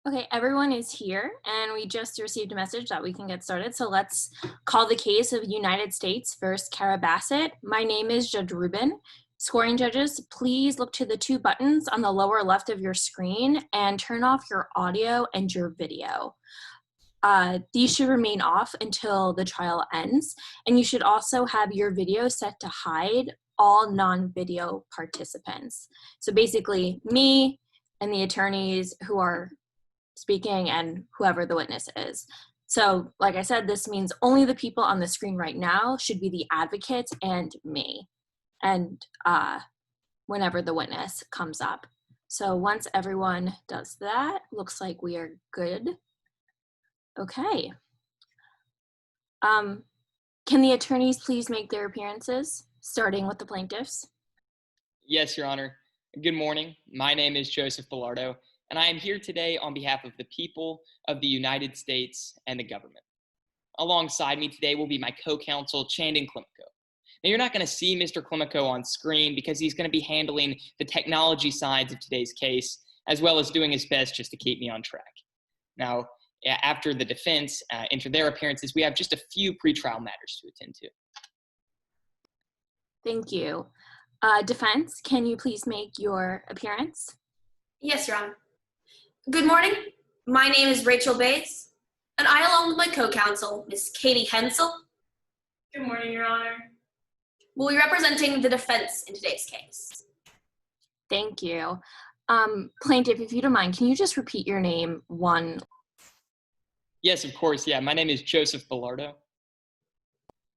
Okay, everyone is here, and we just received a message that we can get started. So let's call the case of United States versus Kara Bassett. My name is Judge Rubin. Scoring judges, please look to the two buttons on the lower left of your screen and turn off your audio and your video. These should remain off until the trial ends, and you should also have your video set to hide all non-video participants. So basically, me and the attorneys who are speaking and whoever the witness is. So like I said, this means only the people on the screen right now should be the advocates and me, and whenever the witness comes up. So once everyone does that, looks like we are good. Okay. Can the attorneys please make their appearances, starting with the plaintiffs? Yes, Your Honor. Good morning. My name is Joseph Bellardo, and I am here today on behalf of the people of the United States and the government. Alongside me today will be my co-counsel, Chandon Clemico. Now, you're not going to see Mr. Clemico on screen because he's going to be handling the technology sides of today's case, as well as doing his best just to keep me on track. Now, after the defense enter their appearances, we have just a few pretrial matters to attend to. Thank you. Defense, can you please make your appearance? Yes, Your Honor. Good morning. My name is Rachel Bates, and I, along with my co-counsel, Ms. Katie Hensel. Good morning, Your Honor. Will be representing the defense in today's case. Thank you. Plaintiff, if you don't mind, can you just repeat your name one? Yes, of course. Yeah, my name is Joseph Bellardo.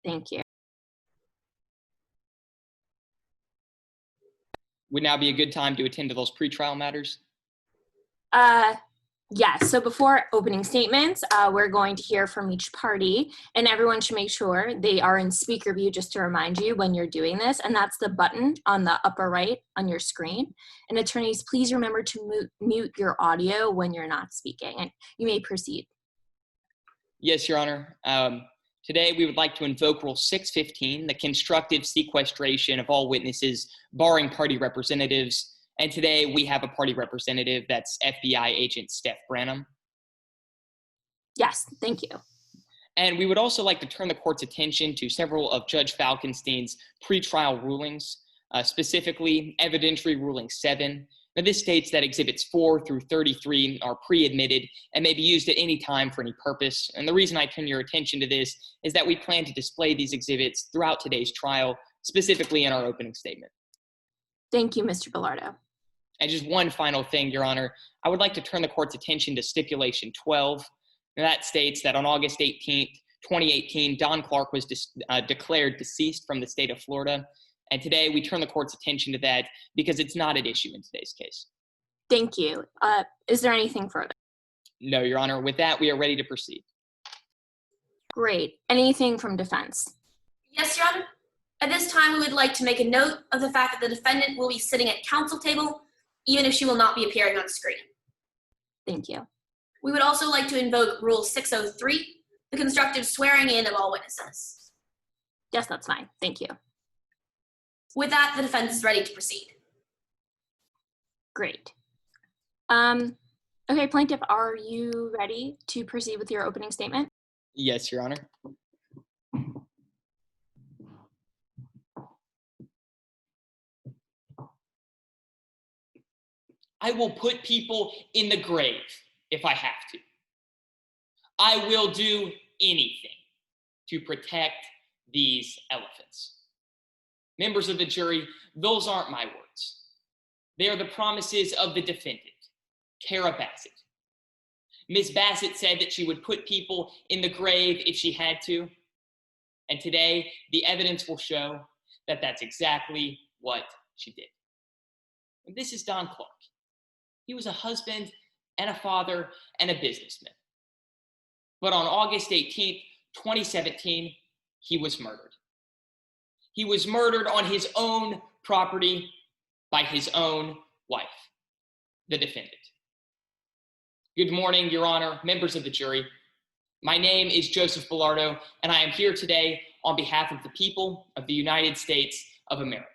Thank you. Would now be a good time to attend to those pretrial matters? Yes, so before opening statements, we're going to hear from each party, and everyone should make sure they are in speaker view, just to remind you when you're doing this, and that's the button on the upper right on your screen. And attorneys, please remember to mute your audio when you're not speaking, and you may proceed. Yes, Your Honor. Today, we would like to invoke Rule 615, the constructive sequestration of all witnesses, barring party representatives. And today, we have a party representative, that's FBI agent Steph Branham. Yes, thank you. And we would also like to turn the court's attention to several of Judge Falkenstein's pretrial rulings, specifically Evidentiary Ruling 7. Now, this states that Exhibits 4 through 33 are pre-admitted and may be used at any time for any purpose. And the reason I turn your attention to this is that we plan to display these exhibits throughout today's trial, specifically in our opening statement. Thank you, Mr. Bellardo. And just one final thing, Your Honor, I would like to turn the court's attention to Stipulation 12. And that states that on August 18th, 2018, Don Clark was declared deceased from the state of Florida. And today we turn the court's attention to that because it's not at issue in today's case. Thank you. Is there anything further? No, Your Honor. With that, we are ready to proceed. Great. Anything from defense? Yes, Your Honor. At this time, we would like to make a note of the fact that the defendant will be sitting at counsel table, even if she will not be appearing on screen. Thank you. We would also like to invoke Rule 603, the constructive swearing in of all witnesses. Yes, that's fine. Thank you. With that, the defense is ready to proceed. Great. Okay, plaintiff, are you ready to proceed with your opening statement? Yes, Your Honor. I will put people in the grave if I have to. I will do anything to protect these elephants. Members of the jury, those aren't my words. They are the promises of the defendant, Kara Bassett. Ms. Bassett said that she would put people in the grave if she had to. And today, the evidence will show that that's exactly what she did. And this is Don Clark. He was a husband and a father and a businessman. But on August 18th, 2017, he was murdered. He was murdered on his own property by his own wife, the defendant. Good morning, Your Honor, members of the jury. My name is Joseph Bellardo, and I am here today on behalf of the people of the United States of America.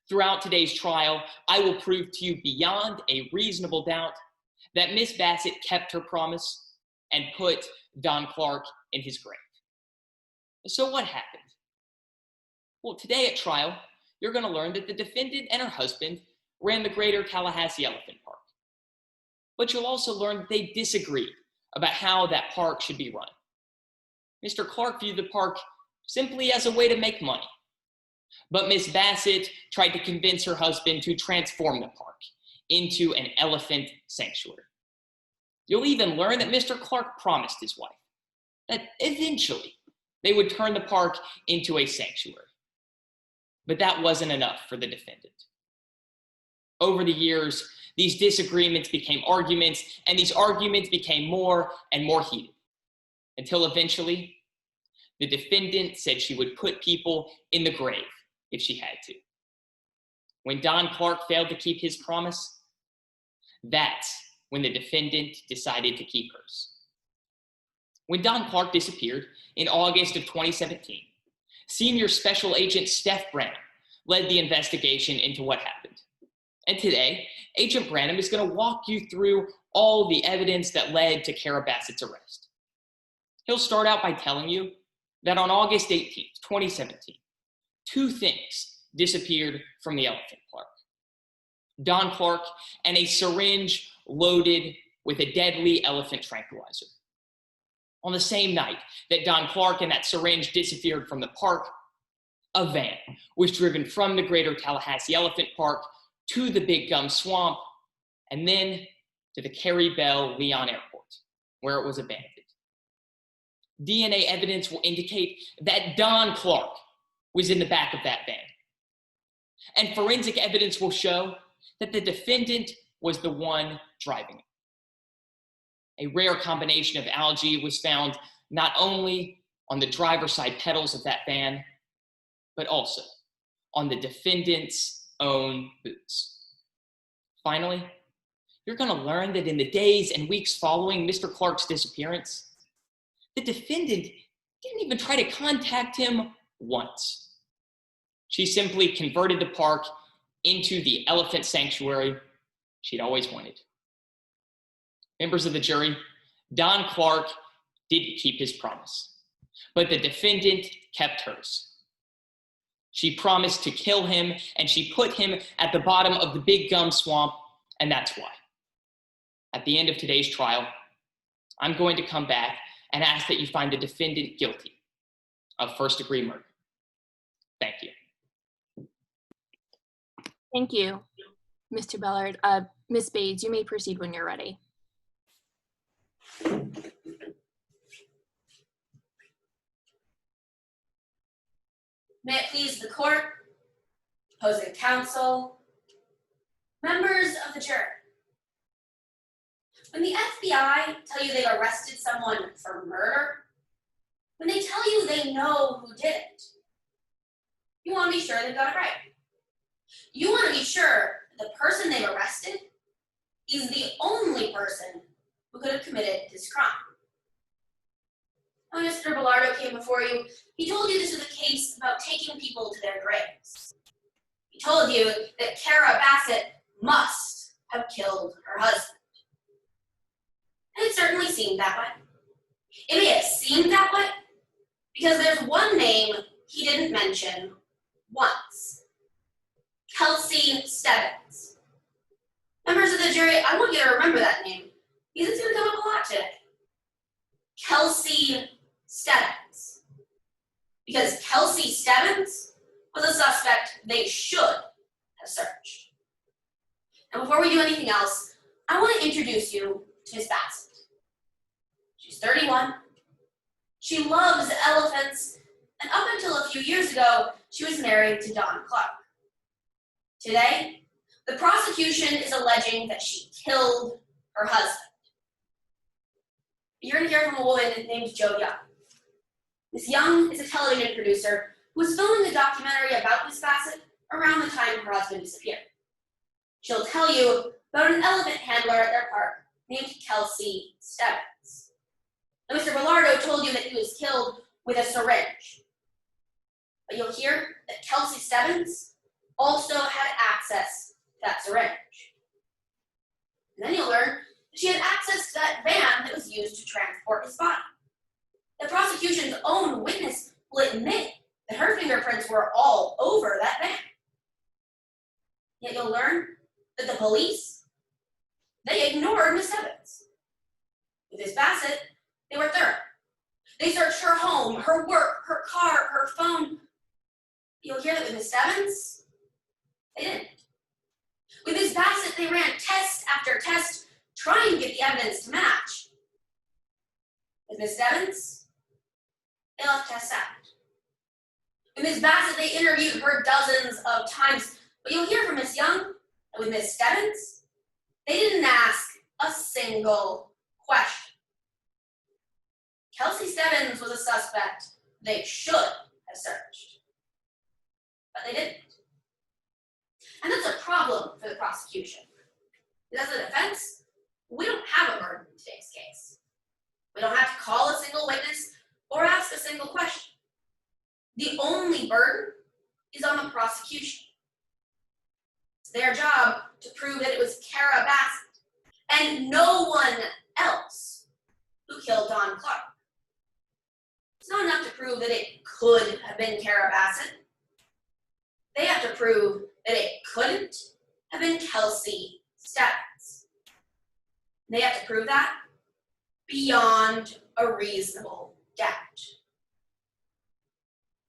Throughout today's trial, I will prove to you beyond a reasonable doubt that Miss Bassett kept her promise and put Don Clark in his grave. So what happened? Well, today at trial, you're going to learn that the defendant and her husband ran the Greater Tallahassee Elephant Park. But you'll also learn that they disagreed about how that park should be run. Mr. Clark viewed the park simply as a way to make money. But Miss Bassett tried to convince her husband to transform the park into an elephant sanctuary. You'll even learn that Mr. Clark promised his wife that eventually they would turn the park into a sanctuary. But that wasn't enough for the defendant. Over the years, these disagreements became arguments, and these arguments became more and more heated, until eventually, the defendant said she would put people in the grave if she had to. When Don Clark failed to keep his promise, that's when the defendant decided to keep hers. When Don Clark disappeared in August of 2017, Senior Special Agent Steph Branham led the investigation into what happened. And today, Agent Branham is going to walk you through all the evidence that led to Kara Bassett's arrest. He'll start out by telling you that on August 18th, 2017, two things disappeared from the elephant park: Don Clark and a syringe loaded with a deadly elephant tranquilizer. On the same night that Don Clark and that syringe disappeared from the park, a van was driven from the Greater Tallahassee Elephant Park to the Big Gum Swamp, and then to the Carrie Bell Leon Airport, where it was abandoned. DNA evidence will indicate that Don Clark was in the back of that van. And forensic evidence will show that the defendant was the one driving it. A rare combination of algae was found not only on the driver's side pedals of that van, but also on the defendant's own boots. Finally, you're going to learn that in the days and weeks following Mr. Clark's disappearance, the defendant didn't even try to contact him once. She simply converted the park into the elephant sanctuary she'd always wanted. Members of the jury, Don Clark didn't keep his promise, but the defendant kept hers. She promised to kill him, and she put him at the bottom of the Big Gum Swamp, and that's why. At the end of today's trial, I'm going to come back and ask that you find the defendant guilty of first-degree murder. Thank you. Thank you, Mr. Bellard. Ms. Bades, you may proceed when you're ready. May it please the court, opposing counsel, members of the jury. When the FBI tell you they've arrested someone for murder, when they tell you they know who did it, you want to be sure they've got it right. You want to be sure that the person they've arrested is the only person who could have committed this crime. When Mr. Bellardo came before you, he told you this was a case about taking people to their graves. He told you that Kara Bassett must have killed her husband. And it certainly seemed that way. It may have seemed that way because there's one name he didn't mention once: Kelsey Stebbins. Members of the jury, I want you to remember that name because it's going to come up a lot today. Kelsey Stebbins. Because Kelsey Stebbins was a suspect they should have searched. And before we do anything else, I want to introduce you to Miss Bassett. She's 31. She loves elephants, and up until a few years ago, she was married to Don Clark. Today, the prosecution is alleging that she killed her husband. You're going to hear from a woman named Jo Young. Miss Young is a television producer who was filming a documentary about Miss Bassett around the time her husband disappeared. She'll tell you about an elephant handler at their park named Kelsey Stebbins. Now, Mr. Bellardo told you that he was killed with a syringe. But you'll hear that Kelsey Stebbins also had access to that syringe. And then you'll learn She had access to that van that was used to transport his body. The prosecution's own witness will admit that her fingerprints were all over that van. Yet you'll learn that the police, they ignored Miss Evans. With Miss Bassett, they were thorough. They searched her home, her work, her car, her phone. You'll hear that with Miss Evans, they didn't. With Miss Bassett, they ran test after test, trying to get the evidence to match. With Miss Evans, they left tests out. With Miss Bassett, they interviewed her dozens of times, but you'll hear from Miss Young that with Miss Stebbins, they didn't ask a single question. Kelsey Stebbins was a suspect they should have searched, but they didn't. And that's a problem for the prosecution. Because as a defense, we don't have a burden in today's case. We don't have to call a single witness or ask a single question. The only burden is on the prosecution. It's their job to prove that it was Kara Bassett and no one else who killed Don Clark. It's not enough to prove that it could have been Kara Bassett. They have to prove that it couldn't have been Kelsey Stebbins. They have to prove that beyond a reasonable doubt.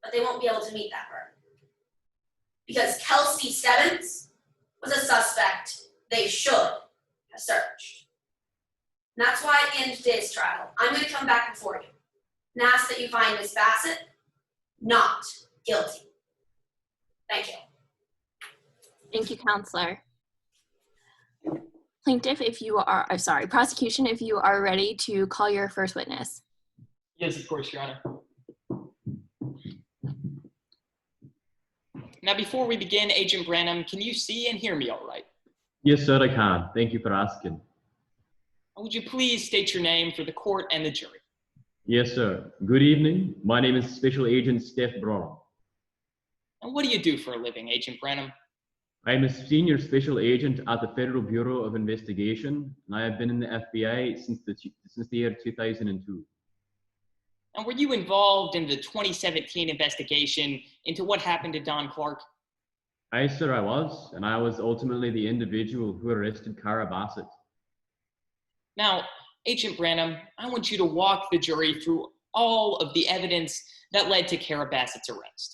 But they won't be able to meet that burden. Because Kelsey Stebbins was a suspect they should have searched. And that's why at the end of today's trial, I'm going to come back before you and ask that you find Miss Bassett not guilty. Thank you. Thank you, Counselor. Plaintiff, prosecution, if you are ready to call your first witness. Yes, of course, Your Honor. Now, before we begin, Agent Branham, can you see and hear me all right? Yes, sir, I can. Thank you for asking. Would you please state your name for the court and the jury? Yes, sir. Good evening. My name is Special Agent Steph Braun. And what do you do for a living, Agent Branham? I am a senior special agent at the Federal Bureau of Investigation, and I have been in the FBI since the year 2002. And were you involved in the 2017 investigation into what happened to Don Clark? Aye, sir, I was, and I was ultimately the individual who arrested Kara Bassett. Now, Agent Branham, I want you to walk the jury through all of the evidence that led to Kara Bassett's arrest.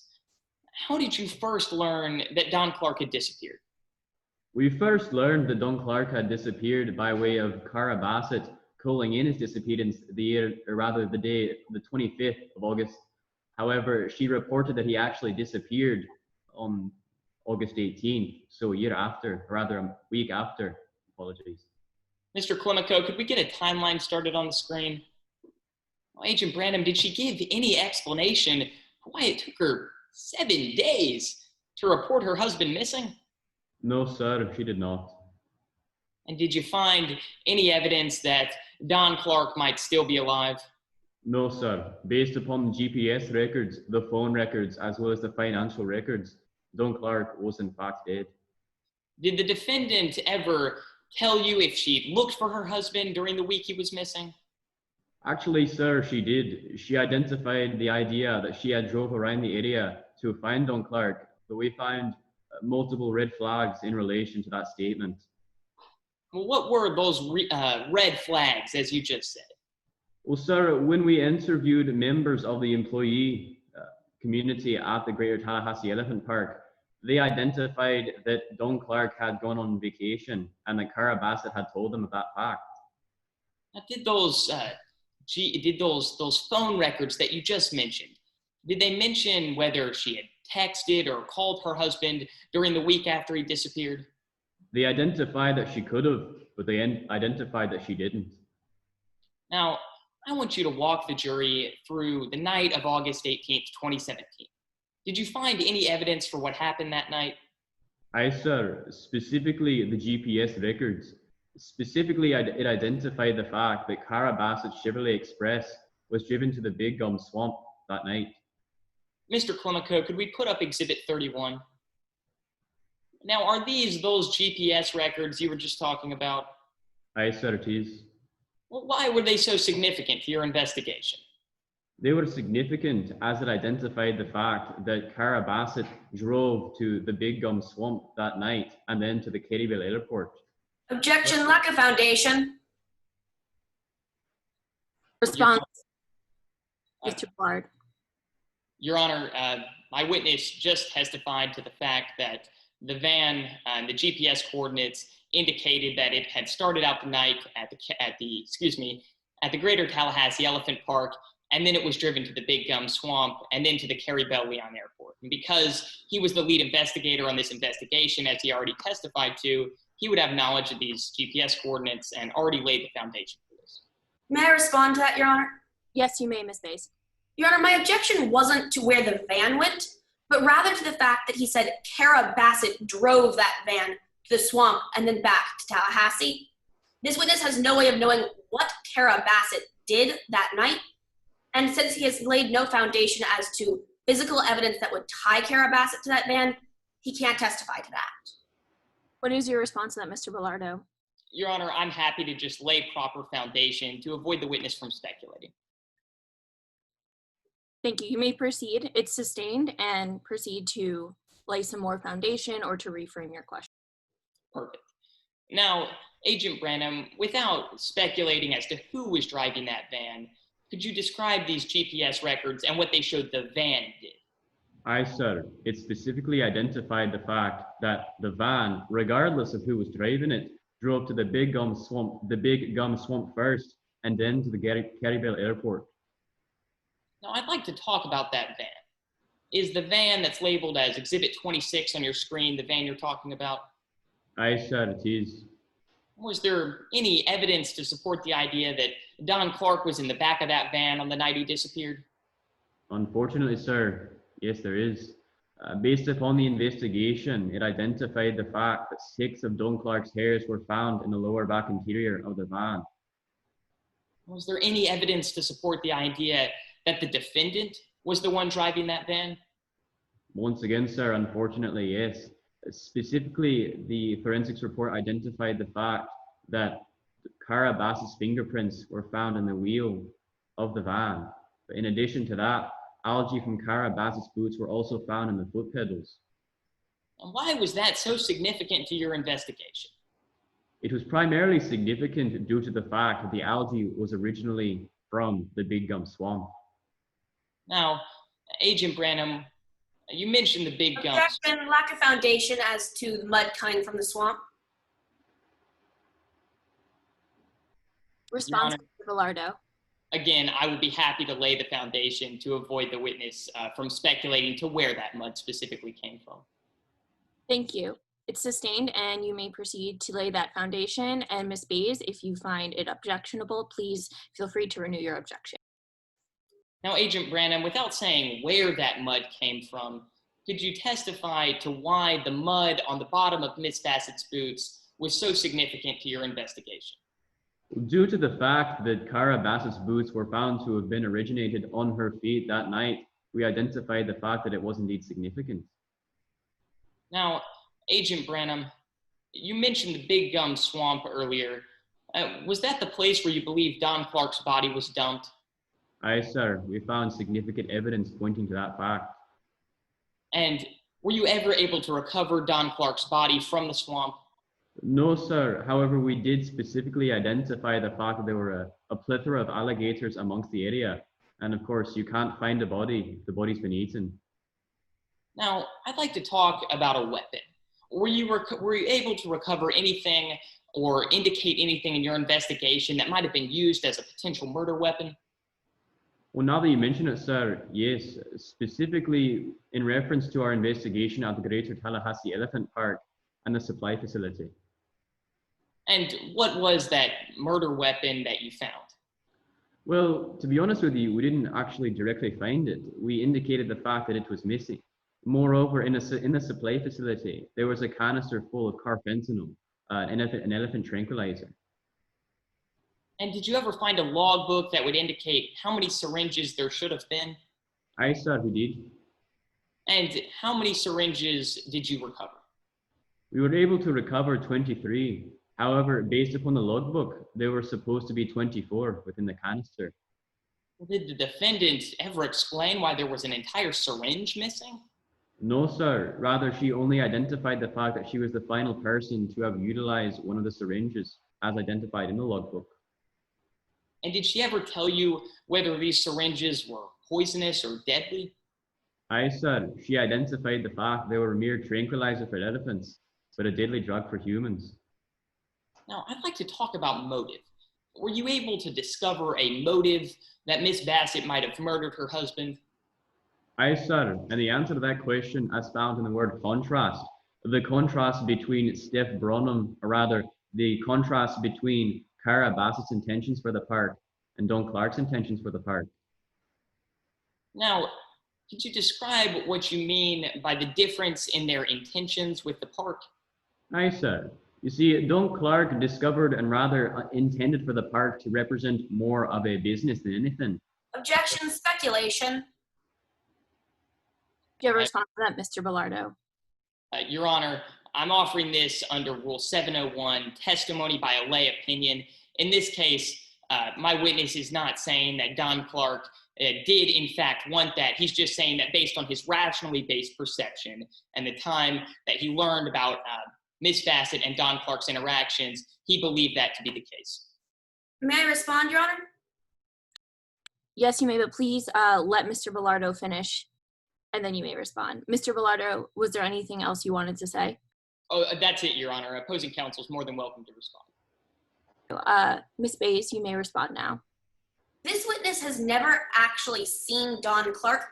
How did you first learn that Don Clark had disappeared? We first learned that Don Clark had disappeared by way of Kara Bassett calling in his disappearance the 25th of August. However, she reported that he actually disappeared on August 18th, so a week after. Apologies. Mr. Clemico, could we get a timeline started on the screen? Well, Agent Branham, did she give any explanation for why it took her 7 days to report her husband missing? No, sir, she did not. And did you find any evidence that Don Clark might still be alive? No, sir. Based upon the GPS records, the phone records, as well as the financial records, Don Clark was in fact dead. Did the defendant ever tell you if she looked for her husband during the week he was missing? Actually, sir, she did. She identified the idea that she had drove around the area to find Don Clark, but we found multiple red flags in relation to that statement. Well, what were those red flags, as you just said? Well, sir, when we interviewed members of the employee community at the Greater Tallahassee Elephant Park, they identified that Don Clark had gone on vacation and that Kara Bassett had told them of that fact. Now, did those phone records that you just mentioned, did they mention whether she had texted or called her husband during the week after he disappeared? They identified that she could have, but they identified that she didn't. Now, I want you to walk the jury through the night of August 18th, 2017. Did you find any evidence for what happened that night? Aye, sir. Specifically, the GPS records. Specifically, it identified the fact that Kara Bassett's Chevrolet Express was driven to the Big Gum Swamp that night. Mr. Clemico, could we put up Exhibit 31? Now, are these those GPS records you were just talking about? Aye, sir, it is. Well, why were they so significant to your investigation? They were significant as it identified the fact that Cara Bassett drove to the Big Gum Swamp that night and then to the Kerryville Airport. Objection, lack of foundation. Response, Uh, Mr. Ballard. Your Honor, my witness just testified to the fact that the van and the GPS coordinates indicated that it had started out the night at the Greater Tallahassee Elephant Park, and then it was driven to the Big Gum Swamp and then to the Kerryville Leon Airport. And because he was the lead investigator on this investigation, as he already testified to, he would have knowledge of these GPS coordinates and already laid the foundation for this. May I respond to that, Your Honor? Yes, you may, Ms. Bays. Your Honor, my objection wasn't to where the van went, but rather to the fact that he said Cara Bassett drove that van to the swamp and then back to Tallahassee. This witness has no way of knowing what Cara Bassett did that night, and since he has laid no foundation as to physical evidence that would tie Cara Bassett to that van, he can't testify to that. What is your response to that, Mr. Bellardo? Your Honor, I'm happy to just lay proper foundation to avoid the witness from speculating. Thank you. You may proceed. It's sustained, and proceed to lay some more foundation or to reframe your question. Perfect. Now, Agent Branham, without speculating as to who was driving that van, could you describe these GPS records and what they showed the van did? Aye, sir. It specifically identified the fact that the van, regardless of who was driving it, drove to the Big Gum Swamp first, and then to the Kerryville Airport. Now, I'd like to talk about that van. Is the van that's labeled as Exhibit 26 on your screen the van you're talking about? Aye, sir, it is. Was there any evidence to support the idea that Don Clark was in the back of that van on the night he disappeared? Unfortunately, sir, yes, there is. Based upon the investigation, it identified the fact that 6 of Don Clark's hairs were found in the lower back interior of the van. Was there any evidence to support the idea that the defendant was the one driving that van? Once again, sir, unfortunately, yes. Specifically, the forensics report identified the fact that Cara Bassett's fingerprints were found in the wheel of the van. But in addition to that, algae from Cara Bassett's boots were also found in the foot pedals. And why was that so significant to your investigation? It was primarily significant due to the fact that the algae was originally from the Big Gum Swamp. Now, Agent Branham, you mentioned the Big Gum. Objection, lack of foundation as to the mud coming from the swamp. Response, Mr. Bellardo. Again, I would be happy to lay the foundation to avoid the witness from speculating to where that mud specifically came from. Thank you. It's sustained, and you may proceed to lay that foundation. And Ms. Bays, if you find it objectionable, please feel free to renew your objection. Now, Agent Branham, without saying where that mud came from, could you testify to why the mud on the bottom of Miss Bassett's boots was so significant to your investigation? Due to the fact that Cara Bassett's boots were found to have been originated on her feet that night, we identified the fact that it was indeed significant. Now, Agent Branham, you mentioned the Big Gum Swamp earlier. Was that the place where you believe Don Clark's body was dumped? Aye, sir. We found significant evidence pointing to that fact. And were you ever able to recover Don Clark's body from the swamp? No, sir. However, we did specifically identify the fact that there were a plethora of alligators amongst the area. And of course, you can't find a body if the body's been eaten. Now, I'd like to talk about a weapon. Were you able to recover anything or indicate anything in your investigation that might have been used as a potential murder weapon? Well, now that you mention it, sir, yes. Specifically in reference to our investigation at the Greater Tallahassee Elephant Park and the supply facility. And what was that murder weapon that you found? Well, to be honest with you, we didn't actually directly find it. We indicated the fact that it was missing. Moreover, in the supply facility, there was a canister full of carfentanil, an elephant tranquilizer. And did you ever find a logbook that would indicate how many syringes there should have been? Aye, sir, we did. And how many syringes did you recover? We were able to recover 23. However, based upon the logbook, there were supposed to be 24 within the canister. Did the defendant ever explain why there was an entire syringe missing? No, sir. Rather, she only identified the fact that she was the final person to have utilized one of the syringes, as identified in the logbook. And did she ever tell you whether these syringes were poisonous or deadly? Aye, sir. She identified the fact they were mere tranquilizer for elephants, but a deadly drug for humans. Now, I'd like to talk about motive. Were you able to discover a motive that Miss Bassett might have murdered her husband? Aye, sir. And the answer to that question, as found in the word contrast, the contrast between Steph Bronham, or rather, the contrast between Cara Bassett's intentions for the park and Don Clark's intentions for the park. Now, could you describe what you mean by the difference in their intentions with the park? Aye, sir. You see, Don Clark discovered and rather intended for the park to represent more of a business than anything. Objection, speculation. Do you have a response to that, Mr. Bellardo? Your Honor, I'm offering this under Rule 701, testimony by a lay opinion. In this case, my witness is not saying that Don Clark did in fact want that. He's just saying that based on his rationally based perception and the time that he learned about Miss Bassett and Don Clark's interactions, he believed that to be the case. May I respond, Your Honor? Yes, you may, but please let Mr. Bellardo finish, and then you may respond. Mr. Bellardo, was there anything else you wanted to say? Oh, that's it, Your Honor. Opposing counsel is more than welcome to respond. Ms. Bays, you may respond now. This witness has never actually seen Don Clark,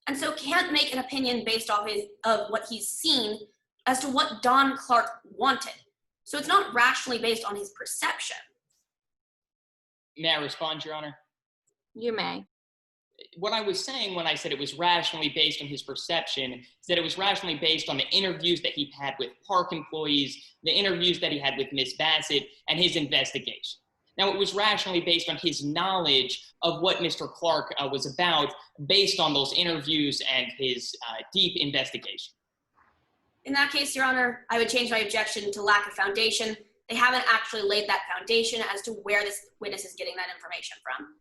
and so can't make an opinion based off of what he's seen as to what Don Clark wanted. So it's not rationally based on his perception. May I respond, Your Honor? You may. What I was saying when I said it was rationally based on his perception is that it was rationally based on the interviews that he had with park employees, the interviews that he had with Miss Bassett, and his investigation. Now, it was rationally based on his knowledge of what Mr. Clark was about based on those interviews and his deep investigation. In that case, Your Honor, I would change my objection to lack of foundation. They haven't actually laid that foundation as to where this witness is getting that information from.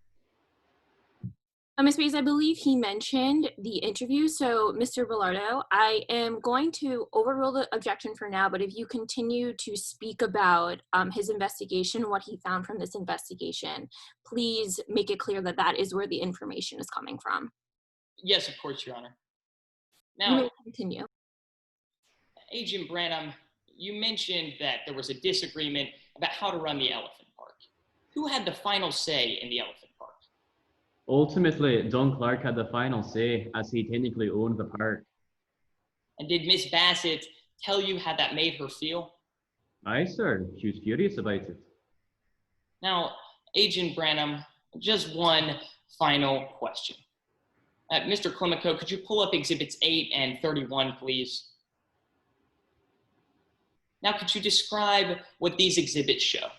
Ms. Bays, I believe he mentioned the interview. So, Mr. Bellardo, I am going to overrule the objection for now, but if you continue to speak about his investigation, what he found from this investigation, please make it clear that that is where the information is coming from. Yes, of course, Your Honor. You Now, may continue. Agent Branham, you mentioned that there was a disagreement about how to run the elephant park. Who had the final say in the elephant park? Ultimately, Don Clark had the final say, as he technically owned the park. And did Miss Bassett tell you how that made her feel? Aye, sir. She was furious about it. Now, Agent Branham, just one final question. Mr. Clemico, could you pull up Exhibits 8 and 31, please? Now, could you describe what these exhibits show?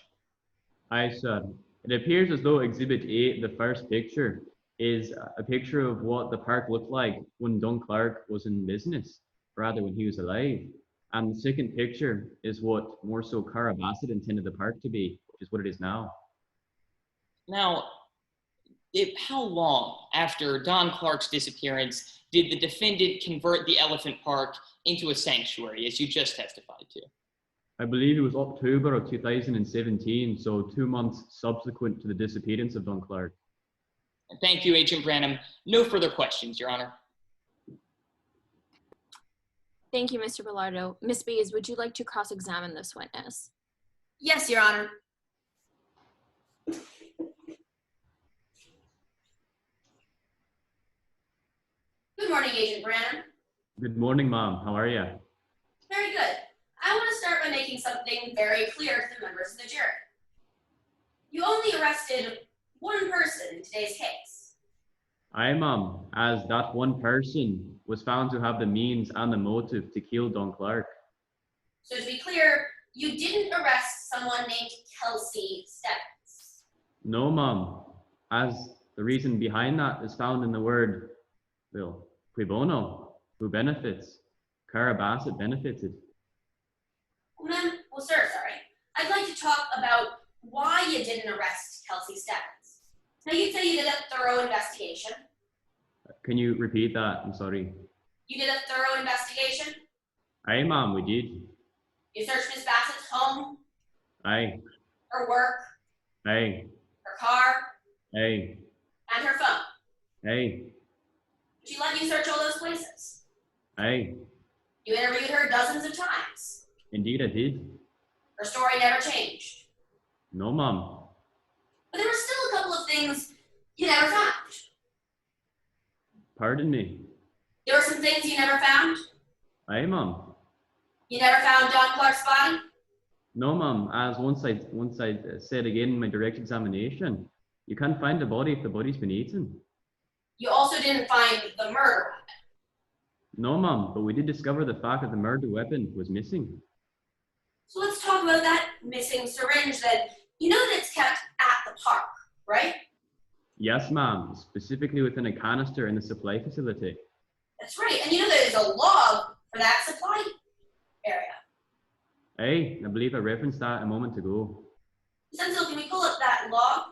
Aye, sir. It appears as though Exhibit 8, the first picture, is a picture of what the park looked like when Don Clark was in business, rather when he was alive. And the second picture is what more so Cara Bassett intended the park to be, which is what it is now. Now, how long after Don Clark's disappearance did the defendant convert the elephant park into a sanctuary, as you just testified to? I believe it was October of 2017, so 2 months subsequent to the disappearance of Don Clark. Thank you, Agent Branham. No further questions, Your Honor. Thank you, Mr. Bellardo. Ms. Bays, would you like to cross-examine this witness? Yes, Your Honor. Good morning, Agent Branham. Good morning, Mom. How are you? Very good. I want to start by making something very clear to the members of the jury. You only arrested one person in today's case. Aye, Mom, as that one person was found to have the means and the motive to kill Don Clark. So to be clear, you didn't arrest someone named Kelsey Stebbins. No, Mom, as the reason behind that is found in the word, well, cui bono, who benefits. Cara Bassett benefited. Well, sir, sorry. I'd like to talk about why you didn't arrest Kelsey Stebbins. Now, you'd say you did a thorough investigation. Can you repeat that? I'm sorry. You did a thorough investigation. Aye, ma'am, we did. You searched Miss Bassett's home, Aye, her work, aye, her car, aye, and her phone. aye, She let you search all those places. aye. You interviewed her dozens of times. Indeed, I did. Her story never changed. No, ma'am. But there were still a couple of things you never found. Pardon me. There were some things you never found. Aye, ma'am. You never found Don Clark's body. No, ma'am. As once I said again in my direct examination, you can't find the body if the body's been eaten. You also didn't find the murder weapon. No, ma'am, but we did discover the fact that the murder weapon was missing. So let's talk about that missing syringe then. You know that it's kept at the park, right? Yes, ma'am, specifically within a canister in the supply facility. That's right. And you know there's a log for that supply area. Aye, I believe I referenced that a moment ago. Senzel, can we pull up that log?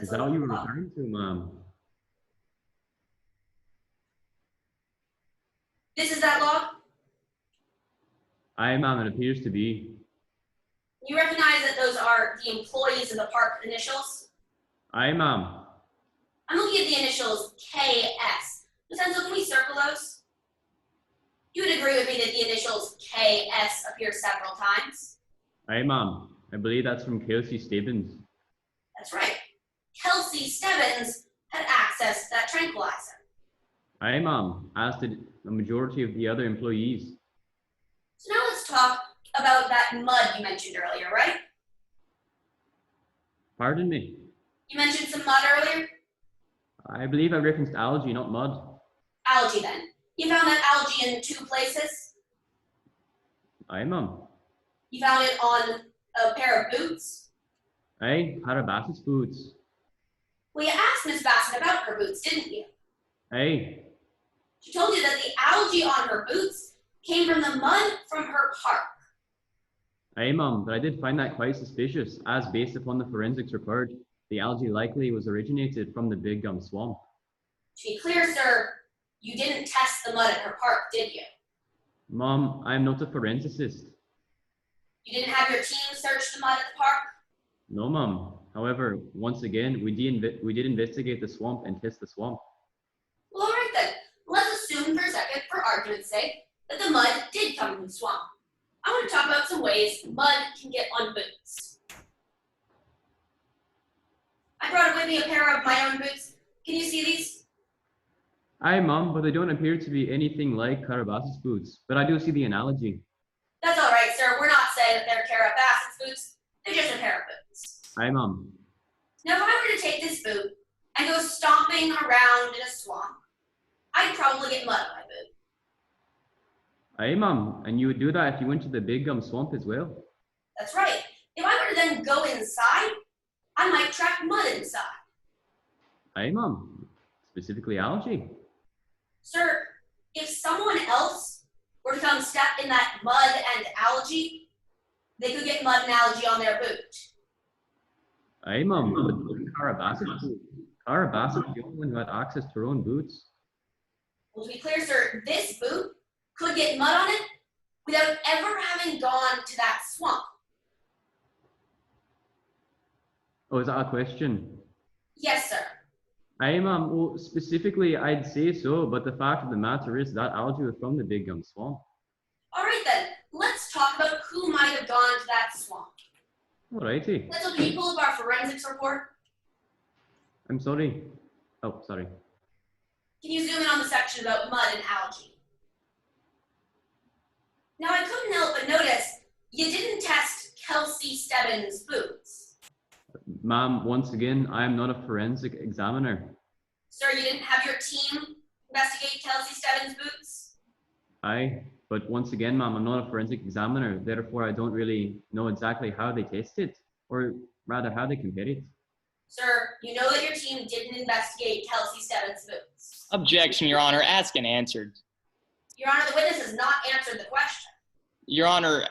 Is that what you were referring to, ma'am? This is that log? Aye, ma'am, it appears to be. You recognize that those are the employees of the park initials? Aye, ma'am. I'm looking at the initials KS. Senzel, can we circle those? You would agree with me that the initials KS appear several times? Aye, ma'am. I believe that's from Kelsey Stebbins. That's right. Kelsey Stebbins had access to that tranquilizer. Aye, ma'am, as did the majority of the other employees. So now let's talk about that mud you mentioned earlier, right? Pardon me. You mentioned some mud earlier? I believe I referenced algae, not mud. Algae then. You found that algae in two places. Aye, ma'am. You found it on a pair of boots. Aye, Bassett's boots. Well, you asked Miss Bassett about her boots, didn't you? Aye. She told you that the algae on her boots came from the mud from her park. Aye, ma'am, but I did find that quite suspicious, as based upon the forensics report, the algae likely was originated from the Big Gum Swamp. To be clear, sir, you didn't test the mud at her park, did you? Ma'am, I am not a forensicist. You didn't have your team search the mud at the park? No, ma'am. However, once again, we did investigate the swamp and test the swamp. Well, all right then. Let's assume for a second, for argument's sake, that the mud did come from the swamp. I want to talk about some ways mud can get on boots. I brought with me a pair of my own boots. Can you see these? Aye, ma'am, but they don't appear to be anything like Bassett's boots, but I do see the analogy. That's all right, sir. We're not saying that they're Bassett's boots. They're just a pair of boots. Aye, ma'am. Now, if I were to take this boot and go stomping around in a swamp, I'd probably get mud on my boot. Aye, ma'am, and you would do that if you went to the Big Gum Swamp as well. That's right. If I were to then go inside, I might track mud inside. Aye, ma'am. Specifically algae. Sir, if someone else were to come step in that mud and algae, they could get mud and algae on their boot. Aye, ma'am, but Bassett's boot. Bassett's the only one who had access to her own boots. Well, to be clear, sir, this boot could get mud on it without ever having gone to that swamp. Oh, is that a question? Yes, sir. Aye, ma'am. Well, specifically, I'd say so, but the fact of the matter is that algae was from the Big Gum Swamp. All right, then. Let's talk about who might have gone to that swamp. Alrighty. Let's can you pull up our forensics report? I'm sorry. Oh, sorry. Can you zoom in on the section about mud and algae? Now, I couldn't help but notice you didn't test Kelsey Stebbins' boots. Ma'am, once again, I am not a forensic examiner. Sir, you didn't have your team investigate Kelsey Stebbins' boots? Aye, but once again, ma'am, I'm not a forensic examiner. Therefore, I don't really know exactly how they test it, or rather how they compare it. Sir, you know that your team didn't investigate Kelsey Stebbins' boots. Objection, Your Honor. Asked and answered. Your Honor, the witness has not answered the question. Your Honor,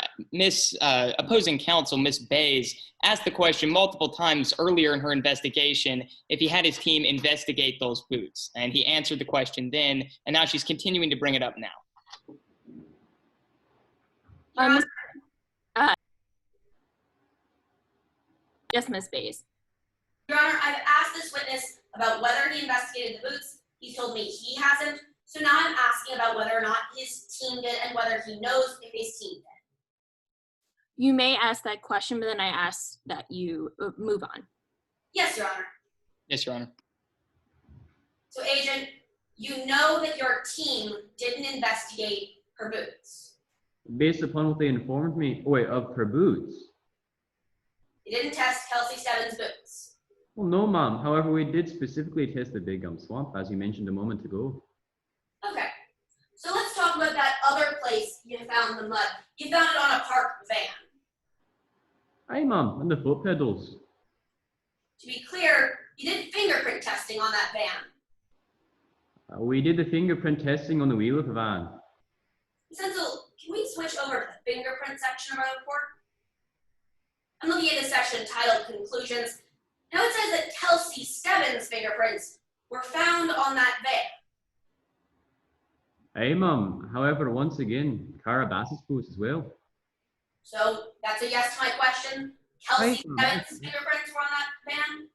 opposing counsel, Miss Bays, asked the question multiple times earlier in her investigation if he had his team investigate those boots. And he answered the question then, and now she's continuing to bring it up now. Yes, Ms. Bays. Your Honor, I've asked this witness about whether he investigated the boots. He's told me he hasn't. So now I'm asking about whether or not his team did and whether he knows if his team did. You may ask that question, but then I ask that you move on. Yes, Your Honor. Yes, Your Honor. So, Agent, you know that your team didn't investigate her boots. Based upon what they informed me, of her boots. They didn't test Kelsey Stebbins' boots. Well, no, ma'am. However, we did specifically test the Big Gum Swamp, as you mentioned a moment ago. Okay. So let's talk about that other place you found the mud. You found it on a parked van. Aye, ma'am, and the foot pedals. To be clear, you did fingerprint testing on that van. We did the fingerprint testing on the wheel of the van. Senzel, can we switch over to the fingerprint section of our report? I'm looking at the section titled Conclusions. Now it says that Kelsey Stebbins' fingerprints were found on that van. Aye, ma'am. However, once again, Cara Bassett's boots as well. So that's a yes to my question. Kelsey Stebbins' fingerprints were on that van?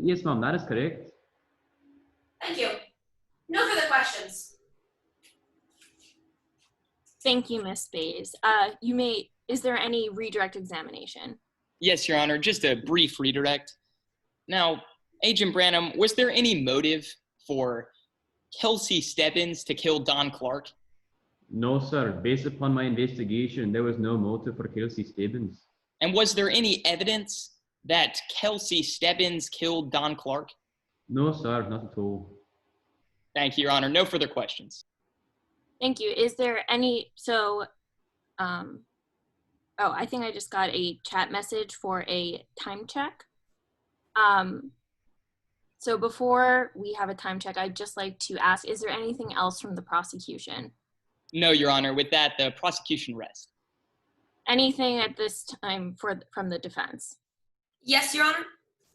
Yes, ma'am, that is correct. Thank you. No further questions. Thank you, Ms. Bays. Is there any redirect examination? Yes, Your Honor, just a brief redirect. Now, Agent Branham, was there any motive for Kelsey Stebbins to kill Don Clark? No, sir. Based upon my investigation, there was no motive for Kelsey Stebbins. And was there any evidence that Kelsey Stebbins killed Don Clark? No, sir, not at all. Thank you, Your Honor. No further questions. Thank you. Is there any, I think I just got a chat message for a time check. So before we have a time check, I'd just like to ask, is there anything else from the prosecution? No, Your Honor. With that, the prosecution rests. Anything at this time from the defense? Yes, Your Honor.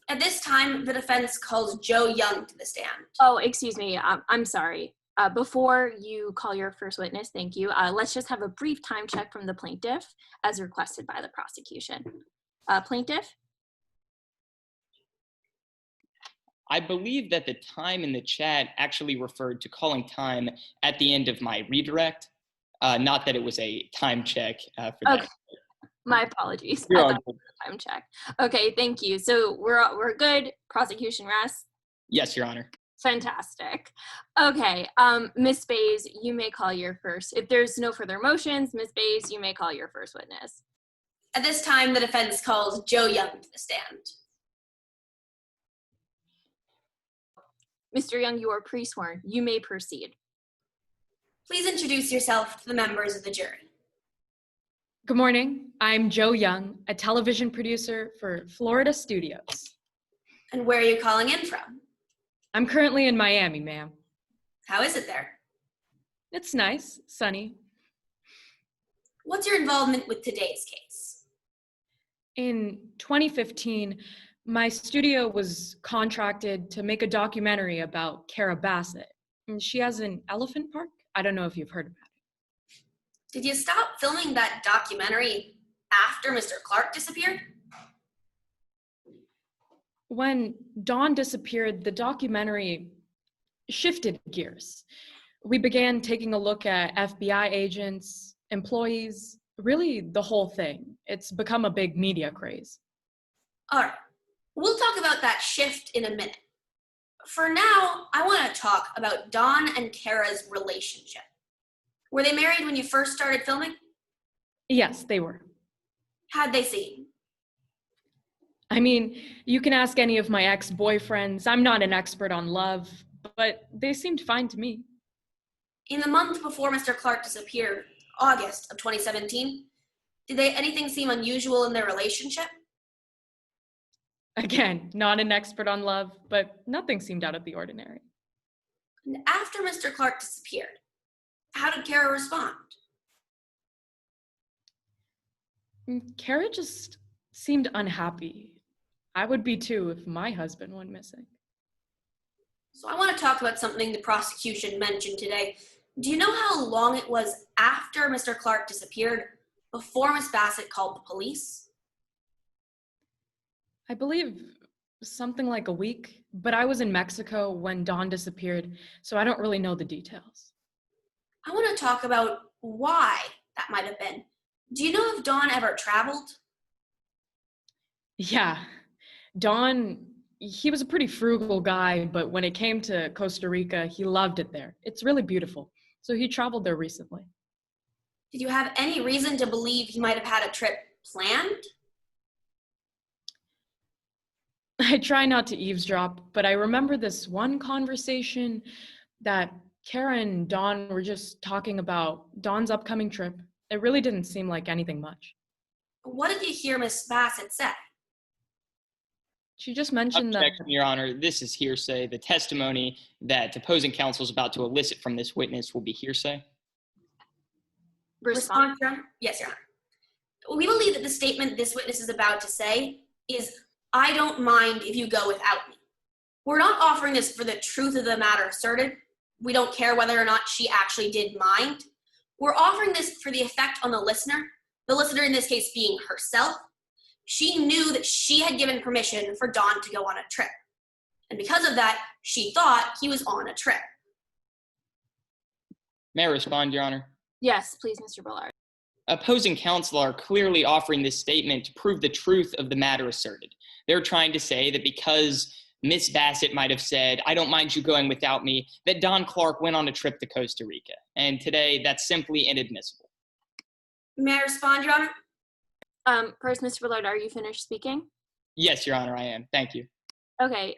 At this time, the defense calls Joe Young to the stand. Oh, excuse me. I'm sorry. Before you call your first witness, thank you. Let's just have a brief time check from the plaintiff as requested by the prosecution. Plaintiff? I believe that the time in the chat actually referred to calling time at the end of my redirect, not that it was a time check for that. Okay. My apologies. You're I all thought it was a time check. Okay, thank you. So we're good. Prosecution rests. Yes, Your Honor. Fantastic. Okay, Ms. Bays, you may call your first. If there's no further motions, Ms. Bays, you may call your first witness. At this time, the defense calls Joe Young to the stand. Mr. Young, you are pre-sworn. You may proceed. Please introduce yourself to the members of the jury. Good morning. I'm Joe Young, a television producer for Florida Studios. And where are you calling in from? I'm currently in Miami, ma'am. How is it there? It's nice, sunny. What's your involvement with today's case? In 2015, my studio was contracted to make a documentary about Cara Bassett. And she has an elephant park. I don't know if you've heard about it. Did you stop filming that documentary after Mr. Clark disappeared? When Dawn disappeared, the documentary shifted gears. We began taking a look at FBI agents, employees, really the whole thing. It's become a big media craze. All right, we'll talk about that shift in a minute. For now, I want to talk about Dawn and Cara's relationship. Were they married when you first started filming? Yes, they were. How'd they seem? I mean, you can ask any of my ex-boyfriends. I'm not an expert on love, but they seemed fine to me. In the month before Mr. Clark disappeared, August of 2017, did anything seem unusual in their relationship? Again, not an expert on love, but nothing seemed out of the ordinary. And after Mr. Clark disappeared, How did Kara respond? Kara just seemed unhappy. I would be too if my husband went missing. So I want to talk about something the prosecution mentioned today. Do you know how long it was after Mr. Clark disappeared before Miss Bassett called the police? I believe something like a week, but I was in Mexico when Dawn disappeared, so I don't really know the details. I want to talk about why that might have been. Do you know if Dawn ever traveled? Yeah, Dawn, he was a pretty frugal guy, but when it came to Costa Rica, he loved it there. It's really beautiful. So he traveled there recently. Did you have any reason to believe he might have had a trip planned? I try not to eavesdrop, but I remember this one conversation that Kara and Dawn were just talking about Dawn's upcoming trip. It really didn't seem like anything much. What did you hear Miss Bassett say? She just mentioned that. Objection, Your Honor. This is hearsay. The testimony that opposing counsel is about to elicit from this witness will be hearsay. Respond. Your Honor? Yes, Your Honor. We believe that the statement this witness is about to say is, "I don't mind if you go without me." We're not offering this for the truth of the matter asserted. We don't care whether or not she actually did mind. We're offering this for the effect on the listener in this case being herself. She knew that she had given permission for Dawn to go on a trip. And because of that, she thought he was on a trip. May I respond, Your Honor? Yes, please, Mr. Bellardo. Opposing counsel are clearly offering this statement to prove the truth of the matter asserted. They're trying to say that because Miss Bassett might have said, "I don't mind you going without me," that Don Clark went on a trip to Costa Rica. And today, that's simply inadmissible. May I respond, Your Honor? First, Mr. Bellardo, are you finished speaking? Yes, Your Honor, I am. Thank you. Okay,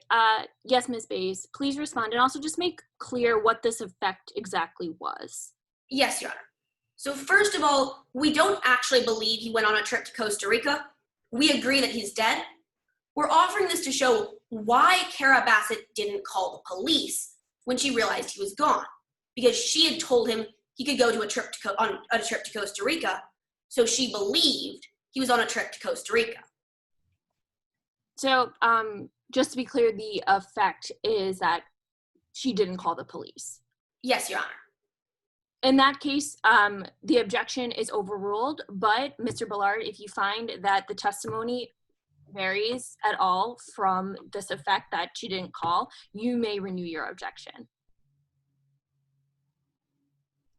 yes, Ms. Bays, please respond, and also just make clear what this effect exactly was. Yes, Your Honor. So first of all, we don't actually believe he went on a trip to Costa Rica. We agree that he's dead. We're offering this to show why Kara Bassett didn't call the police when she realized he was gone. Because she had told him he could go to on a trip to Costa Rica, so she believed he was on a trip to Costa Rica. So, just to be clear, the effect is that she didn't call the police. Yes, Your Honor. In that case, the objection is overruled, but Mr. Bellard, if you find that the testimony varies at all from this effect that she didn't call, you may renew your objection.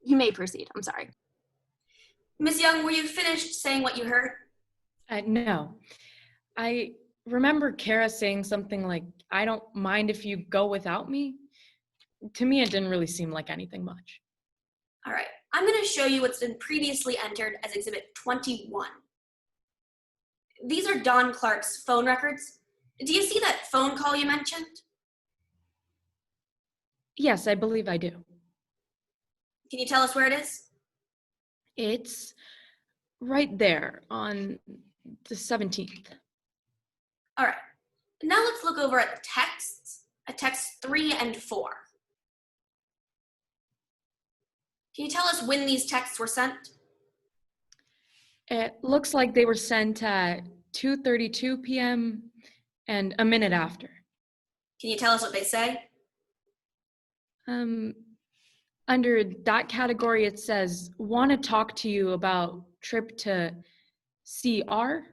You may proceed. I'm sorry. Ms. Young, were you finished saying what you heard? No. I remember Kara saying something like, "I don't mind if you go without me." To me, it didn't really seem like anything much. All right. I'm going to show you what's been previously entered as Exhibit 21. These are Don Clark's phone records. Do you see that phone call you mentioned? Yes, I believe I do. Can you tell us where it is? It's right there on the 17th. All right. Now let's look over at the texts, at texts 3 and 4. Can you tell us when these texts were sent? It looks like they were sent at 2:32 p.m. and a minute after. Can you tell us what they say? Under that category, it says, "Want to talk to you about trip to CR?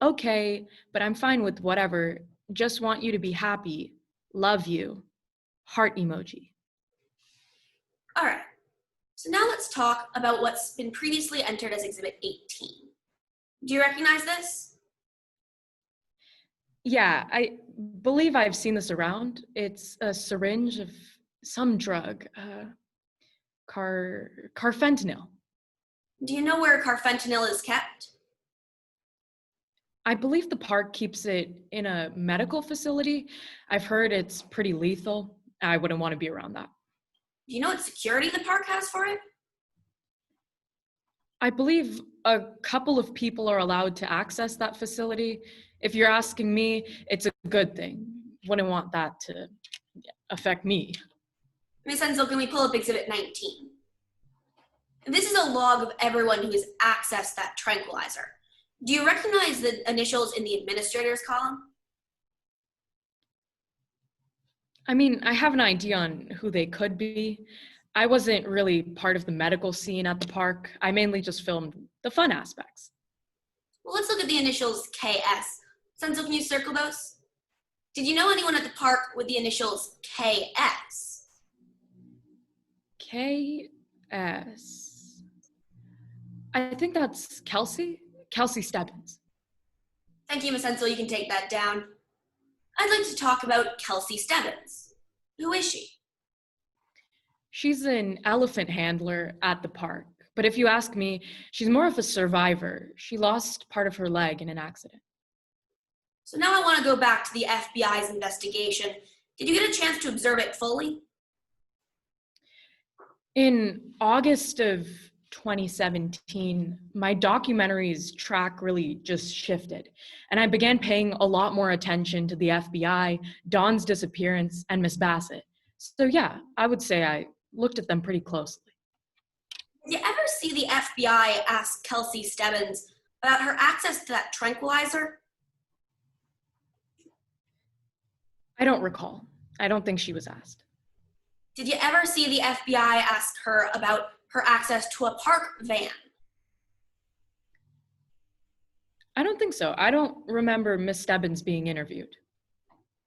Okay, but I'm fine with whatever. Just want you to be happy. Love you. Heart emoji." All right. So now let's talk about what's been previously entered as Exhibit 18. Do you recognize this? Yeah, I believe I've seen this around. It's a syringe of some drug, carfentanil. Do you know where carfentanil is kept? I believe the park keeps it in a medical facility. I've heard it's pretty lethal. I wouldn't want to be around that. Do you know what security the park has for it? I believe a couple of people are allowed to access that facility. If you're asking me, it's a good thing. Wouldn't want that to affect me. Ms. Hensel, can we pull up Exhibit 19? This is a log of everyone who has accessed that tranquilizer. Do you recognize the initials in the administrator's column? I mean, I have an idea on who they could be. I wasn't really part of the medical scene at the park. I mainly just filmed the fun aspects. Well, let's look at the initials KS. Senzo, can you circle those? Did you know anyone at the park with the initials KS? KS. I think that's Kelsey Stebbins. Thank you, Miss Hensel. You can take that down. I'd like to talk about Kelsey Stebbins. Who is she? She's an elephant handler at the park. But if you ask me, she's more of a survivor. She lost part of her leg in an accident. So now I want to go back to the FBI's investigation. Did you get a chance to observe it fully? In August of 2017, my documentary's track really just shifted, and I began paying a lot more attention to the FBI, Dawn's disappearance, and Miss Bassett. So yeah, I would say I looked at them pretty closely. Did you ever see the FBI ask Kelsey Stebbins about her access to that tranquilizer? I don't recall. I don't think she was asked. Did you ever see the FBI ask her about her access to a park van? I don't think so. I don't remember Miss Stebbins being interviewed.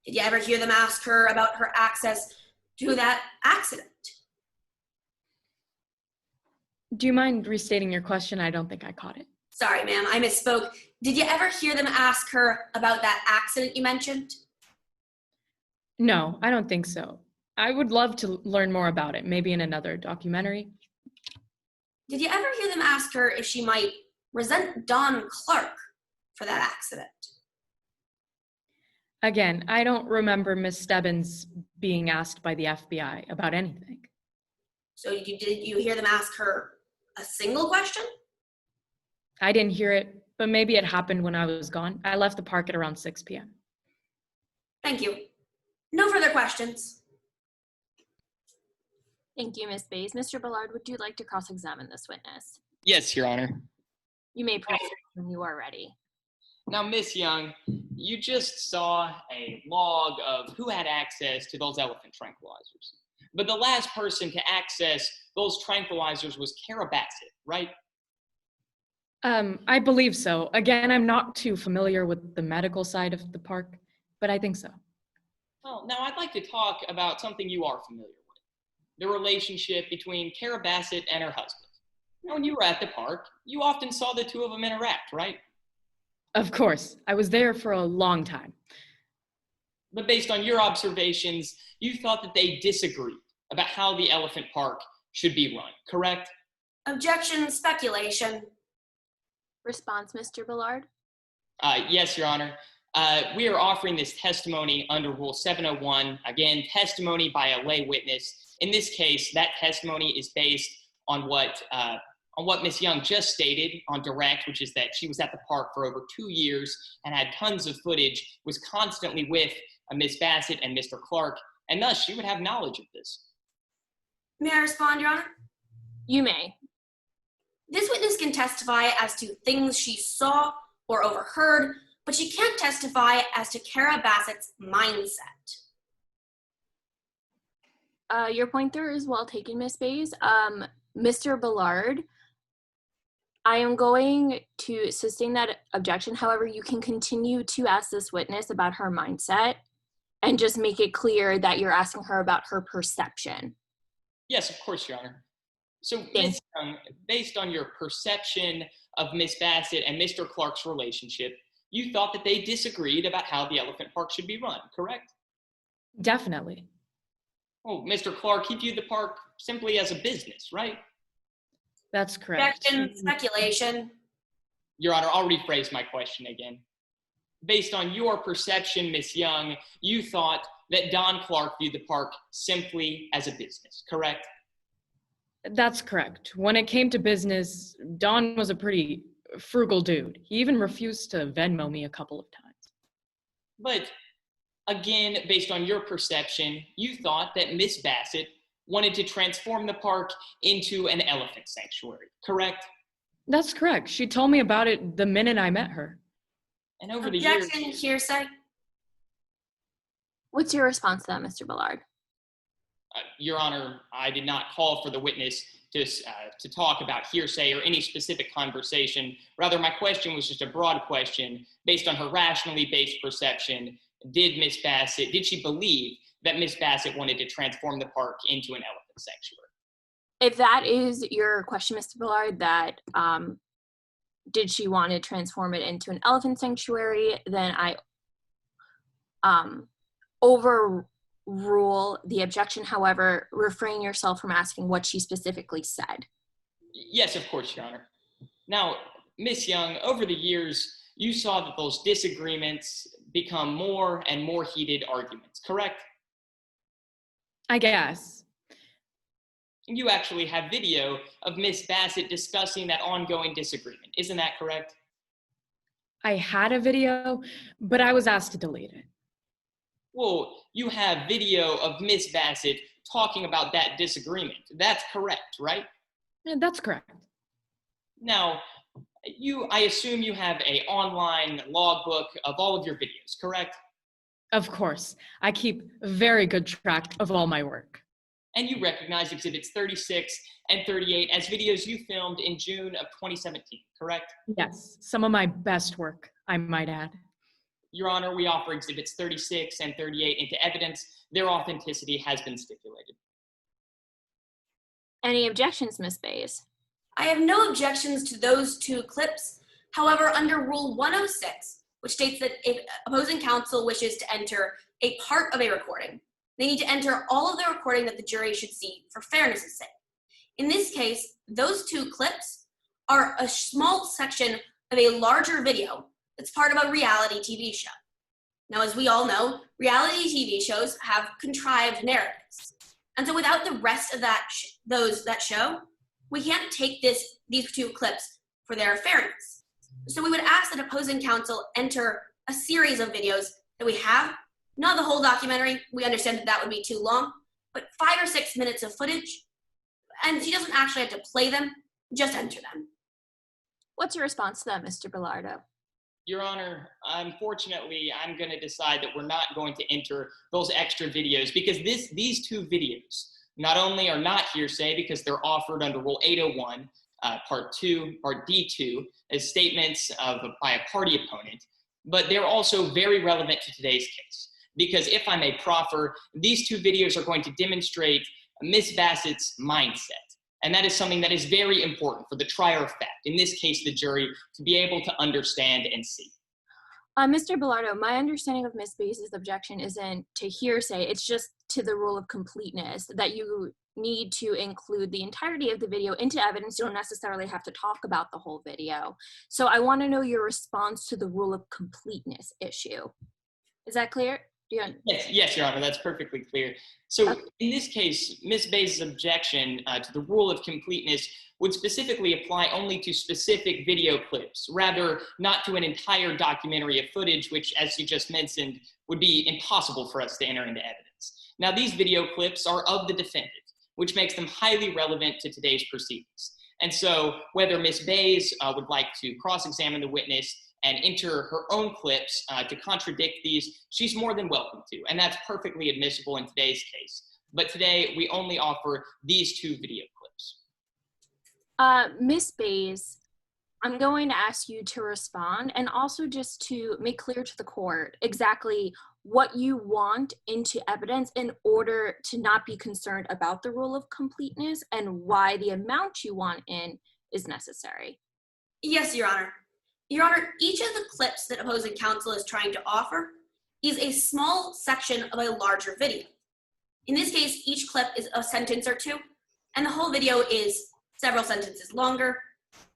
Did you ever hear them ask her about her access to that accident? Do you mind restating your question? I don't think I caught it. Sorry, ma'am, I misspoke. Did you ever hear them ask her about that accident you mentioned? No, I don't think so. I would love to learn more about it, maybe in another documentary. Did you ever hear them ask her if she might resent Don Clark for that accident? Again, I don't remember Miss Stebbins being asked by the FBI about anything. So did you hear them ask her a single question? I didn't hear it, but maybe it happened when I was gone. I left the park at around 6 p.m. Thank you. No further questions. Thank you, Ms. Bays. Mr. Bellard, would you like to cross-examine this witness? Yes, Your Honor. You may proceed when you are ready. Now, Miss Young, you just saw a log of who had access to those elephant tranquilizers. But the last person to access those tranquilizers was Kara Bassett, right? I believe so. Again, I'm not too familiar with the medical side of the park, but I think so. Well, now I'd like to talk about something you are familiar with. The relationship between Kara Bassett and her husband. Now, when you were at the park, you often saw the two of them interact, right? Of course. I was there for a long time. But based on your observations, you thought that they disagreed about how the elephant park should be run, correct? Objection, speculation. Response, Mr. Bellard? Yes, Your Honor. We are offering this testimony under Rule 701. Again, testimony by a lay witness. In this case, that testimony is based on what Ms. Young just stated on direct, which is that she was at the park for over 2 years and had tons of footage, was constantly with Ms. Bassett and Mr. Clark, and thus she would have knowledge of this. May I respond, Your Honor? You may. This witness can testify as to things she saw or overheard, but she can't testify as to Kara Bassett's mindset. Your pointer is well taken, Ms. Bays. Mr. Bellard, I am going to sustain that objection. However, you can continue to ask this witness about her mindset and just make it clear that you're asking her about her perception. Yes, of course, Your Honor. So, Ms. Young, based on your perception of Ms. Bassett and Mr. Clark's relationship, you thought that they disagreed about how the elephant park should be run, correct? Definitely. Oh, Mr. Clark, he viewed the park simply as a business, right? That's correct. Objection, speculation. Your Honor, I'll rephrase my question again. Based on your perception, Ms. Young, you thought that Don Clark viewed the park simply as a business, correct? That's correct. When it came to business, Don was a pretty frugal dude. He even refused to Venmo me a couple of times. But again, based on your perception, you thought that Miss Bassett wanted to transform the park into an elephant sanctuary, correct? That's correct. She told me about it the minute I met her. And over the years, Objection, hearsay. What's your response to that, Mr. Bellard? Your Honor, I did not call for the witness to talk about hearsay or any specific conversation. Rather, my question was just a broad question based on her rationally based perception. Did she believe that Miss Bassett wanted to transform the park into an elephant sanctuary? If that is your question, Mr. Bellard, that did she want to transform it into an elephant sanctuary, then I overrule the objection. However, refrain yourself from asking what she specifically said. Yes, of course, Your Honor. Now, Miss Young, over the years, you saw that those disagreements become more and more heated arguments, correct? I guess. You actually have video of Miss Bassett discussing that ongoing disagreement. Isn't that correct? I had a video, but I was asked to delete it. Well, you have video of Miss Bassett talking about that disagreement. That's correct, right? Yeah, that's correct. Now, I assume you have an online logbook of all of your videos, correct? Of course. I keep very good track of all my work. And you recognize exhibits 36 and 38 as videos you filmed in June of 2017, correct? Yes, some of my best work, I might add. Your Honor, we offer exhibits 36 and 38 into evidence. Their authenticity has been stipulated. Any objections, Ms. Bays? I have no objections to those two clips. However, under Rule 106, which states that if opposing counsel wishes to enter a part of a recording, they need to enter all of the recording that the jury should see for fairness' sake. In this case, those two clips are a small section of a larger video that's part of a reality TV show. Now, as we all know, reality TV shows have contrived narratives. And so without the rest of that show, we can't take these two clips for their fairness. So we would ask that opposing counsel enter a series of videos that we have, not the whole documentary. We understand that would be too long, but 5 or 6 minutes of footage. And she doesn't actually have to play them, just enter them. What's your response to that, Mr. Bellardo? Your Honor, unfortunately, I'm going to decide that we're not going to enter those extra videos because these two videos not only are not hearsay because they're offered under Rule 801, Part D2, as statements by a party opponent, but they're also very relevant to today's case. Because if I may proffer, these two videos are going to demonstrate Miss Bassett's mindset. And that is something that is very important for the trier of fact, in this case, the jury, to be able to understand and see. Mr. Bellardo, my understanding of Ms. Bays' objection isn't to hearsay, it's just to the rule of completeness, that you need to include the entirety of the video into evidence. You don't necessarily have to talk about the whole video. So I want to know your response to the rule of completeness issue. Is that clear? Yes, Your Honor, that's perfectly clear. So in this case, Ms. Bays' objection to the rule of completeness would specifically apply only to specific video clips, rather not to an entire documentary of footage, which, as you just mentioned, would be impossible for us to enter into evidence. Now, these video clips are of the defendant, which makes them highly relevant to today's proceedings. And so whether Ms. Bays would like to cross-examine the witness and enter her own clips to contradict these, she's more than welcome to, and that's perfectly admissible in today's case. But today, we only offer these two video clips. Ms. Bays, I'm going to ask you to respond and also just to make clear to the court exactly what you want into evidence in order to not be concerned about the rule of completeness and why the amount you want in is necessary. Yes, Your Honor. Your Honor, each of the clips that opposing counsel is trying to offer is a small section of a larger video. In this case, each clip is a sentence or two, and the whole video is several sentences longer.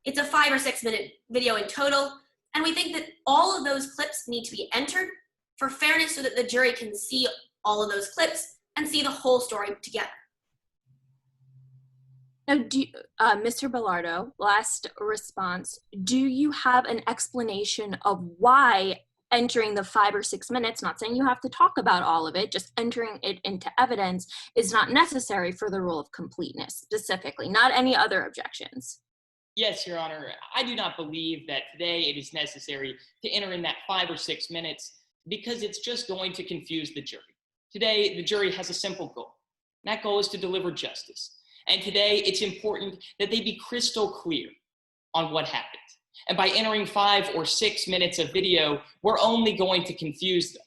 It's a 5 or 6 minute video in total, and we think that all of those clips need to be entered for fairness so that the jury can see all of those clips and see the whole story together. Now, Mr. Bellardo, last response, do you have an explanation of why entering the 5 or 6 minutes, not saying you have to talk about all of it, just entering it into evidence is not necessary for the rule of completeness specifically, not any other objections. Yes, Your Honor. I do not believe that today it is necessary to enter in that 5 or 6 minutes because it's just going to confuse the jury. Today, the jury has a simple goal. And that goal is to deliver justice. And today, it's important that they be crystal clear on what happened. And by entering 5 or 6 minutes of video, we're only going to confuse them.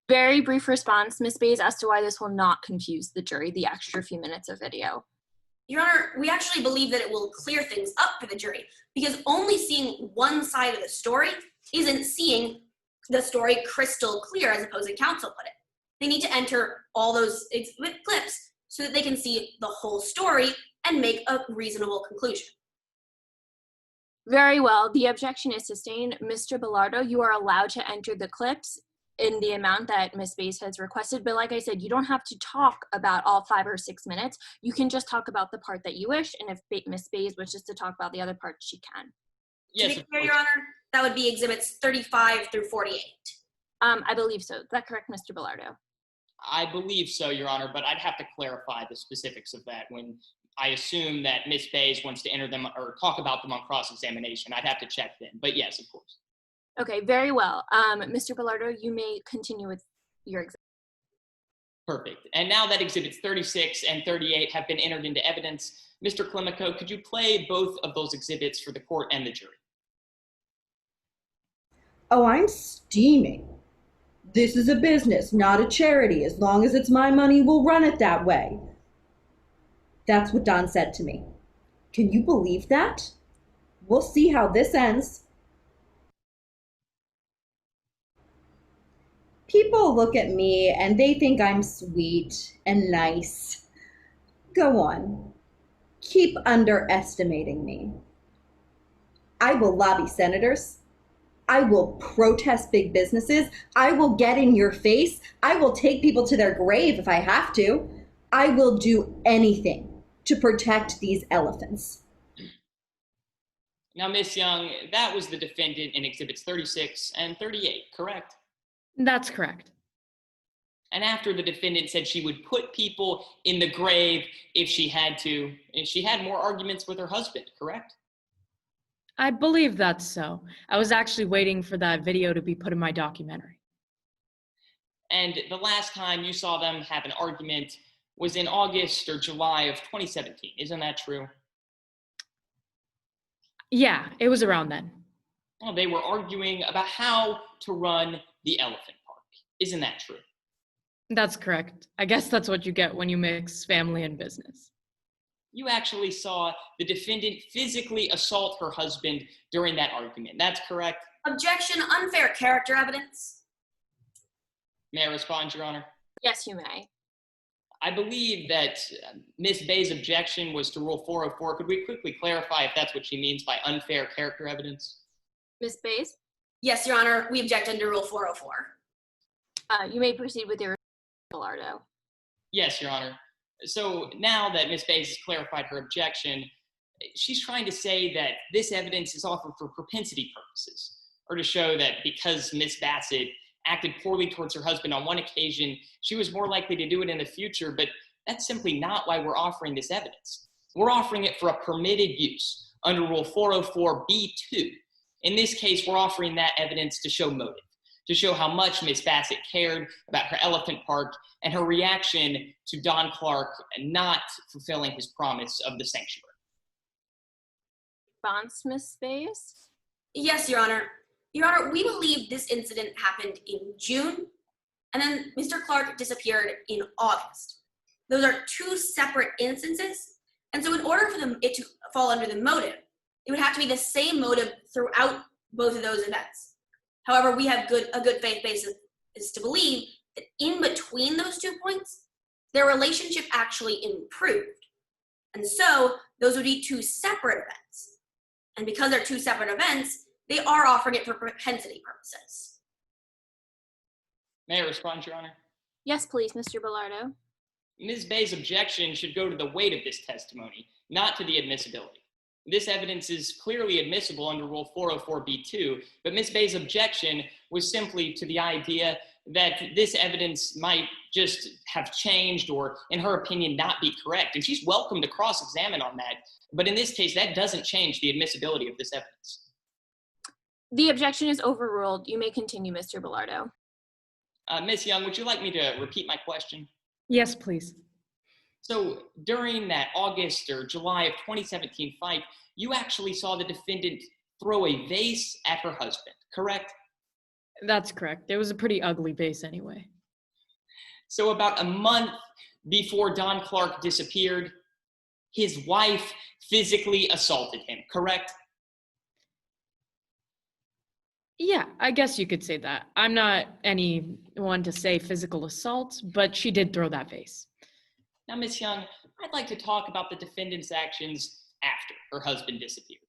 Very brief response, Ms. Bays, as to why this will not confuse the jury, the extra few minutes of video. Your Honor, we actually believe that it will clear things up for the jury because only seeing one side of the story isn't seeing the story crystal clear, as opposing counsel put it. They need to enter all those clips so that they can see the whole story and make a reasonable conclusion. Very well. The objection is sustained. Mr. Bellardo, you are allowed to enter the clips in the amount that Ms. Bays has requested. But like I said, you don't have to talk about all 5 or 6 minutes. You can just talk about the part that you wish. And if Ms. Bays wishes to talk about the other part, she can. Yes, To be fair, Your Honor, that would be exhibits 35 through 48. I believe so. Is that correct, Mr. Bellardo? I believe so, Your Honor, but I'd have to clarify the specifics of that when I assume that Ms. Bays wants to enter them or talk about them on cross-examination. I'd have to check then, but yes, of course. Okay, very well. Mr. Bellardo, you may continue with your exhibit. Perfect. And now that exhibits 36 and 38 have been entered into evidence, Mr. Klimico, could you play both of those exhibits for the court and the jury? Oh, I'm steaming. This is a business, not a charity. As long as it's my money, we'll run it that way. That's what Don said to me. Can you believe that? We'll see how this ends. People look at me and they think I'm sweet and nice. Go on. Keep underestimating me. I will lobby senators. I will protest big businesses. I will get in your face. I will take people to their grave if I have to. I will do anything to protect these elephants. Now, Ms. Young, that was the defendant in exhibits 36 and 38, correct? That's correct. And after the defendant said she would put people in the grave if she had to, and she had more arguments with her husband, correct? I believe that's so. I was actually waiting for that video to be put in my documentary. And the last time you saw them have an argument was in August or July of 2017. Isn't that true? Yeah, it was around then. Well, they were arguing about how to run the elephant park. Isn't that true? That's correct. I guess that's what you get when you mix family and business. You actually saw the defendant physically assault her husband during that argument. That's correct? Objection, unfair character evidence. May I respond, Your Honor? Yes, you may. I believe that Ms. Bay's objection was to Rule 404. Could we quickly clarify if that's what she means by unfair character evidence? Ms. Bays, Yes, Your Honor, we object under Rule 404. you may proceed with your Bellardo. Yes, Your Honor. So now that Ms. Bays has clarified her objection, she's trying to say that this evidence is offered for propensity purposes, or to show that because Ms. Bassett acted poorly towards her husband on one occasion, she was more likely to do it in the future, but that's simply not why we're offering this evidence. We're offering it for a permitted use under Rule 404B2. In this case, we're offering that evidence to show motive, to show how much Ms. Bassett cared about her elephant park and her reaction to Don Clark not fulfilling his promise of the sanctuary. Response, Ms. Bays? Yes, Your Honor. Your Honor, we believe this incident happened in June, and then Mr. Clark disappeared in August. Those are two separate instances, and so in order for it to fall under the motive, it would have to be the same motive throughout both of those events. However, we have a good faith basis is to believe that in between those 2 points, their relationship actually improved. And so those would be two separate events. And because they're two separate events, they are offering it for propensity purposes. May I respond, Your Honor? Yes, please, Mr. Bellardo. Ms. Bay's objection should go to the weight of this testimony, not to the admissibility. This evidence is clearly admissible under Rule 404b2, but Ms. Bay's objection was simply to the idea that this evidence might just have changed or, in her opinion, not be correct. And she's welcome to cross-examine on that. But in this case, that doesn't change the admissibility of this evidence. The objection is overruled. You may continue, Mr. Bellardo. Ms. Young, would you like me to repeat my question? Yes, please. So during that August or July of 2017 fight, you actually saw the defendant throw a vase at her husband, correct? That's correct. It was a pretty ugly vase anyway. So about a month before Don Clark disappeared, his wife physically assaulted him, correct? Yeah, I guess you could say that. I'm not anyone to say physical assault, but she did throw that vase. Now, Ms. Young, I'd like to talk about the defendant's actions after her husband disappeared.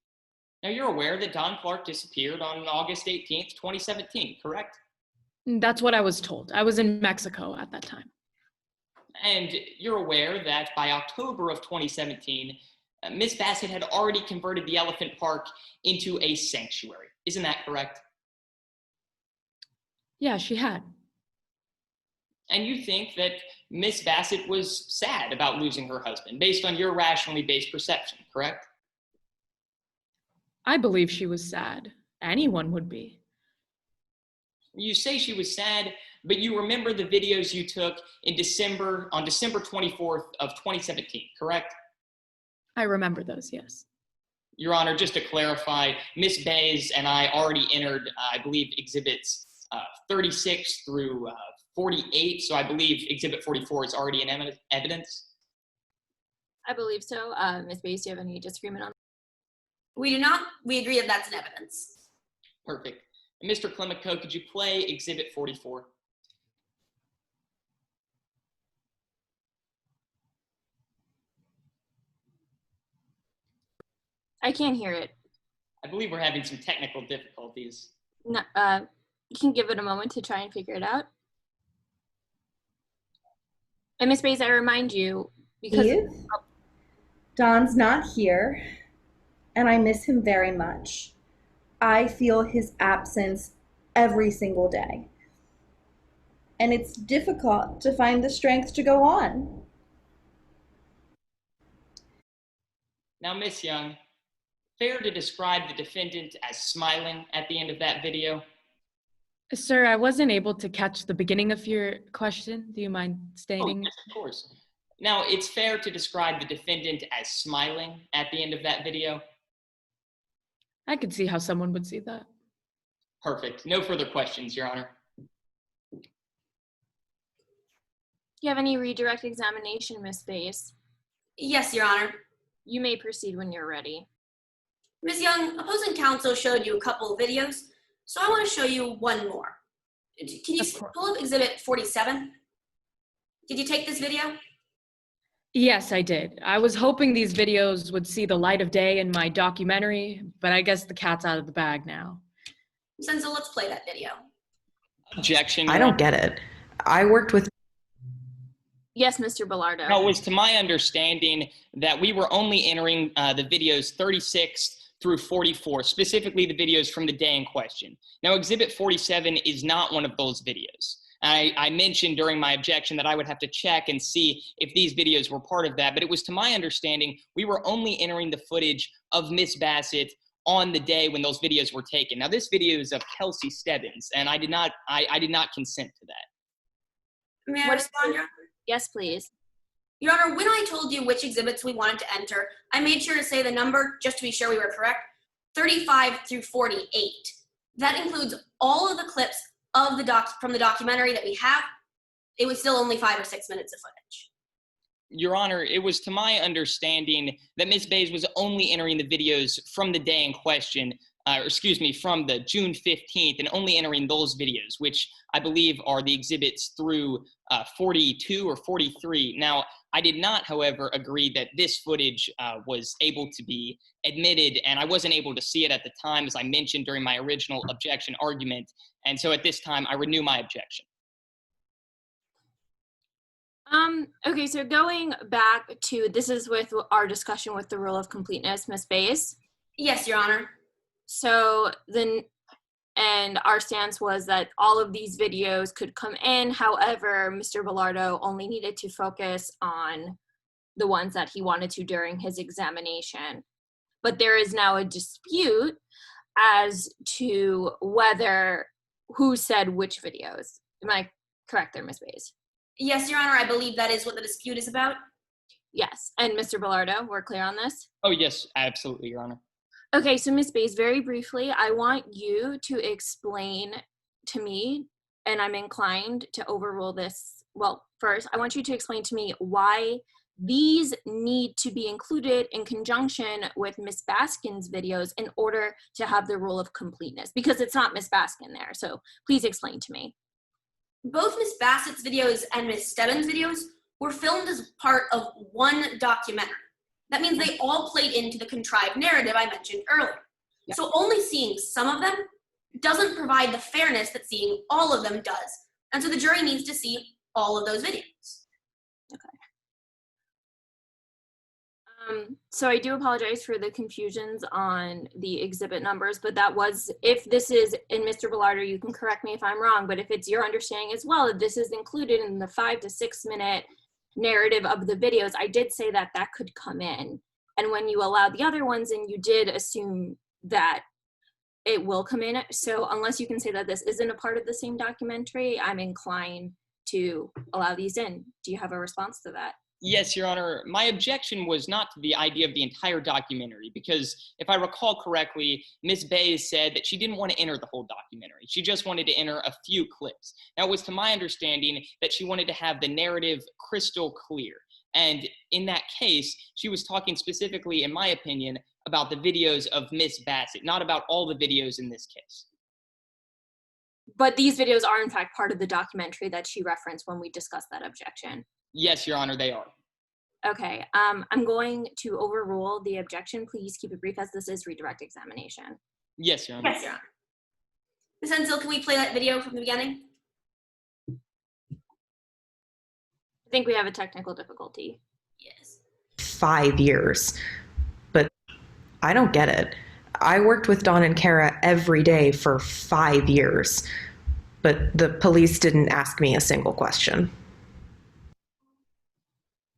Now, you're aware that Don Clark disappeared on August 18th, 2017, correct? That's what I was told. I was in Mexico at that time. And you're aware that by October of 2017, Ms. Bassett had already converted the elephant park into a sanctuary. Isn't that correct? Yeah, she had. And you think that Miss Bassett was sad about losing her husband, based on your rationally based perception, correct? I believe she was sad. Anyone would be. You say she was sad, but you remember the videos you took on December 24th of 2017, correct? I remember those, yes. Your Honor, just to clarify, Miss Bays and I already entered, I believe, exhibits 36 through 48, so I believe exhibit 44 is already in evidence. I believe so. Ms. Bays, do you have any disagreement on that? We do not. We agree that that's an evidence. Perfect. And Mr. Clemenco, could you play exhibit 44? I can't hear it. I believe we're having some technical difficulties. No, you can give it a moment to try and figure it out. And Ms. Bays, I remind you, because Eve, Don's not here, and I miss him very much. I feel his absence every single day. And it's difficult to find the strength to go on. Now, Miss Young, fair to describe the defendant as smiling at the end of that video? Sir, I wasn't able to catch the beginning of your question. Do you mind Oh, stating? yes, of course. Now, it's fair to describe the defendant as smiling at the end of that video? I could see how someone would see that. Perfect. No further questions, Your Honor. do you have any redirect examination, Ms. Bays? Yes, Your Honor. You may proceed when you're ready. Ms. Young, opposing counsel showed you a couple of videos, so I want to show you one more. Can you Of course. pull up exhibit 47? Did you take this video? Yes, I did. I was hoping these videos would see the light of day in my documentary, but I guess the cat's out of the bag now. Senzo, let's play that video. Objection. I don't get it. I worked with Yes, Mr. Bellardo. No, it was to my understanding that we were only entering the videos 36 through 44, specifically the videos from the day in question. Now, exhibit 47 is not one of those videos. I mentioned during my objection that I would have to check and see if these videos were part of that, but it was to my understanding we were only entering the footage of Miss Bassett on the day when those videos were taken. Now, this video is of Kelsey Stebbins, and I did not consent to that. May I What- respond, Your Honor? Yes, please. Your Honor, when I told you which exhibits we wanted to enter, I made sure to say the number just to be sure we were correct, 35 through 48. That includes all of the clips of from the documentary that we have. It was still only 5 or 6 minutes of footage. Your Honor, it was to my understanding that Ms. Bays was only entering the videos from the day in question, from the June 15th, and only entering those videos, which I believe are the exhibits through 42 or 43. Now, I did not, however, agree that this footage was able to be admitted, and I wasn't able to see it at the time, as I mentioned during my original objection argument. And so at this time, I renew my objection. Okay, so going back to, this is with our discussion with the rule of completeness, Ms. Bays. Yes, Your Honor. So and our stance was that all of these videos could come in. However, Mr. Bellardo only needed to focus on the ones that he wanted to during his examination. But there is now a dispute as to who said which videos. Am I correct there, Ms. Bays? Yes, Your Honor, I believe that is what the dispute is about. Yes. And Mr. Bellardo, we're clear on this? Oh, yes, absolutely, Your Honor. Okay, so Ms. Bays, very briefly, I want you to explain to me, and I'm inclined to overrule this. Well, first, I want you to explain to me why these need to be included in conjunction with Ms. Baskin's videos in order to have the rule of completeness, because it's not Ms. Baskin there. So please explain to me. Both Ms. Bassett's videos and Ms. Stebbins' videos were filmed as part of one documentary. That means they all played into the contrived narrative I mentioned earlier. Yep. So only seeing some of them doesn't provide the fairness that seeing all of them does. And so the jury needs to see all of those videos. So I do apologize for the confusions on the exhibit numbers, but that was, if this is, and Mr. Bellardo, you can correct me if I'm wrong, but if it's your understanding as well, that this is included in the 5 to 6 minute narrative of the videos, I did say that that could come in. And when you allowed the other ones in, you did assume that it will come in. So unless you can say that this isn't a part of the same documentary, I'm inclined to allow these in. Do you have a response to that? Yes, Your Honor. My objection was not to the idea of the entire documentary, because if I recall correctly, Ms. Bays said that she didn't want to enter the whole documentary. She just wanted to enter a few clips. Now, it was to my understanding that she wanted to have the narrative crystal clear. And in that case, she was talking specifically, in my opinion, about the videos of Ms. Bassett, not about all the videos in this case. But these videos are in fact part of the documentary that she referenced when we discussed that objection. Yes, Your Honor, they are. Okay, I'm going to overrule the objection. Please keep it brief as this is redirect examination. Yes, Your Honor. Yes, Your Honor. Ms. Hensel, can we play that video from the beginning? I think we have a technical difficulty. Yes. 5 years. But I don't get it. I worked with Don and Kara every day for 5 years, but the police didn't ask me a single question.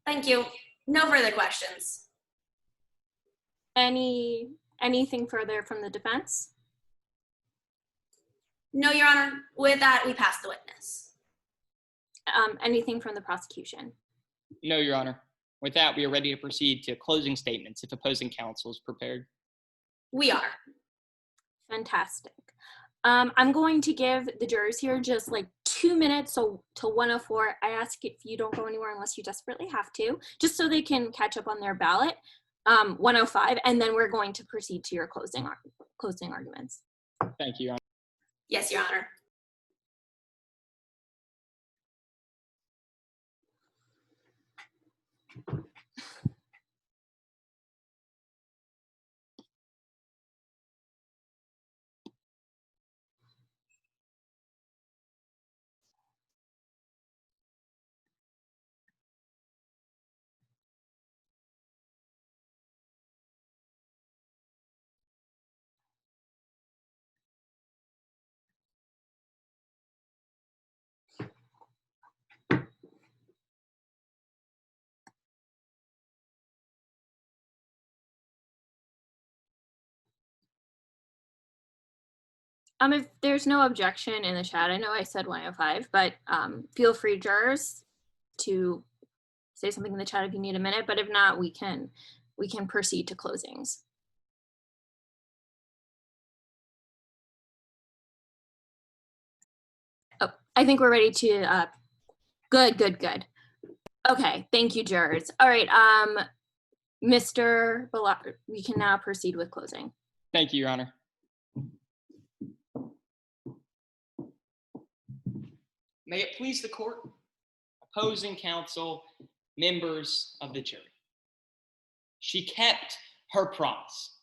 Thank you. No further questions. Anything further from the defense? No, Your Honor. With that, we pass the witness. Anything from the prosecution? No, Your Honor. With that, we are ready to proceed to closing statements if opposing counsel is prepared. We are. Fantastic. I'm going to give the jurors here just like 2 minutes, so till 1:04. I ask if you don't go anywhere unless you desperately have to, just so they can catch up on their ballot. 1:05, and then we're going to proceed to your closing arguments. Thank you, Your Honor. Yes, Your Honor. If there's no objection in the chat, I know I said 1:05, but feel free, jurors, to say something in the chat if you need a minute. But if not, we can proceed to closings. Oh, I think we're ready to. Good. Okay, thank you, jurors. All right, Mr. Bellardo, we can now proceed with closing. Thank you, Your Honor. May it please the court, opposing counsel, members of the jury. She kept her promise.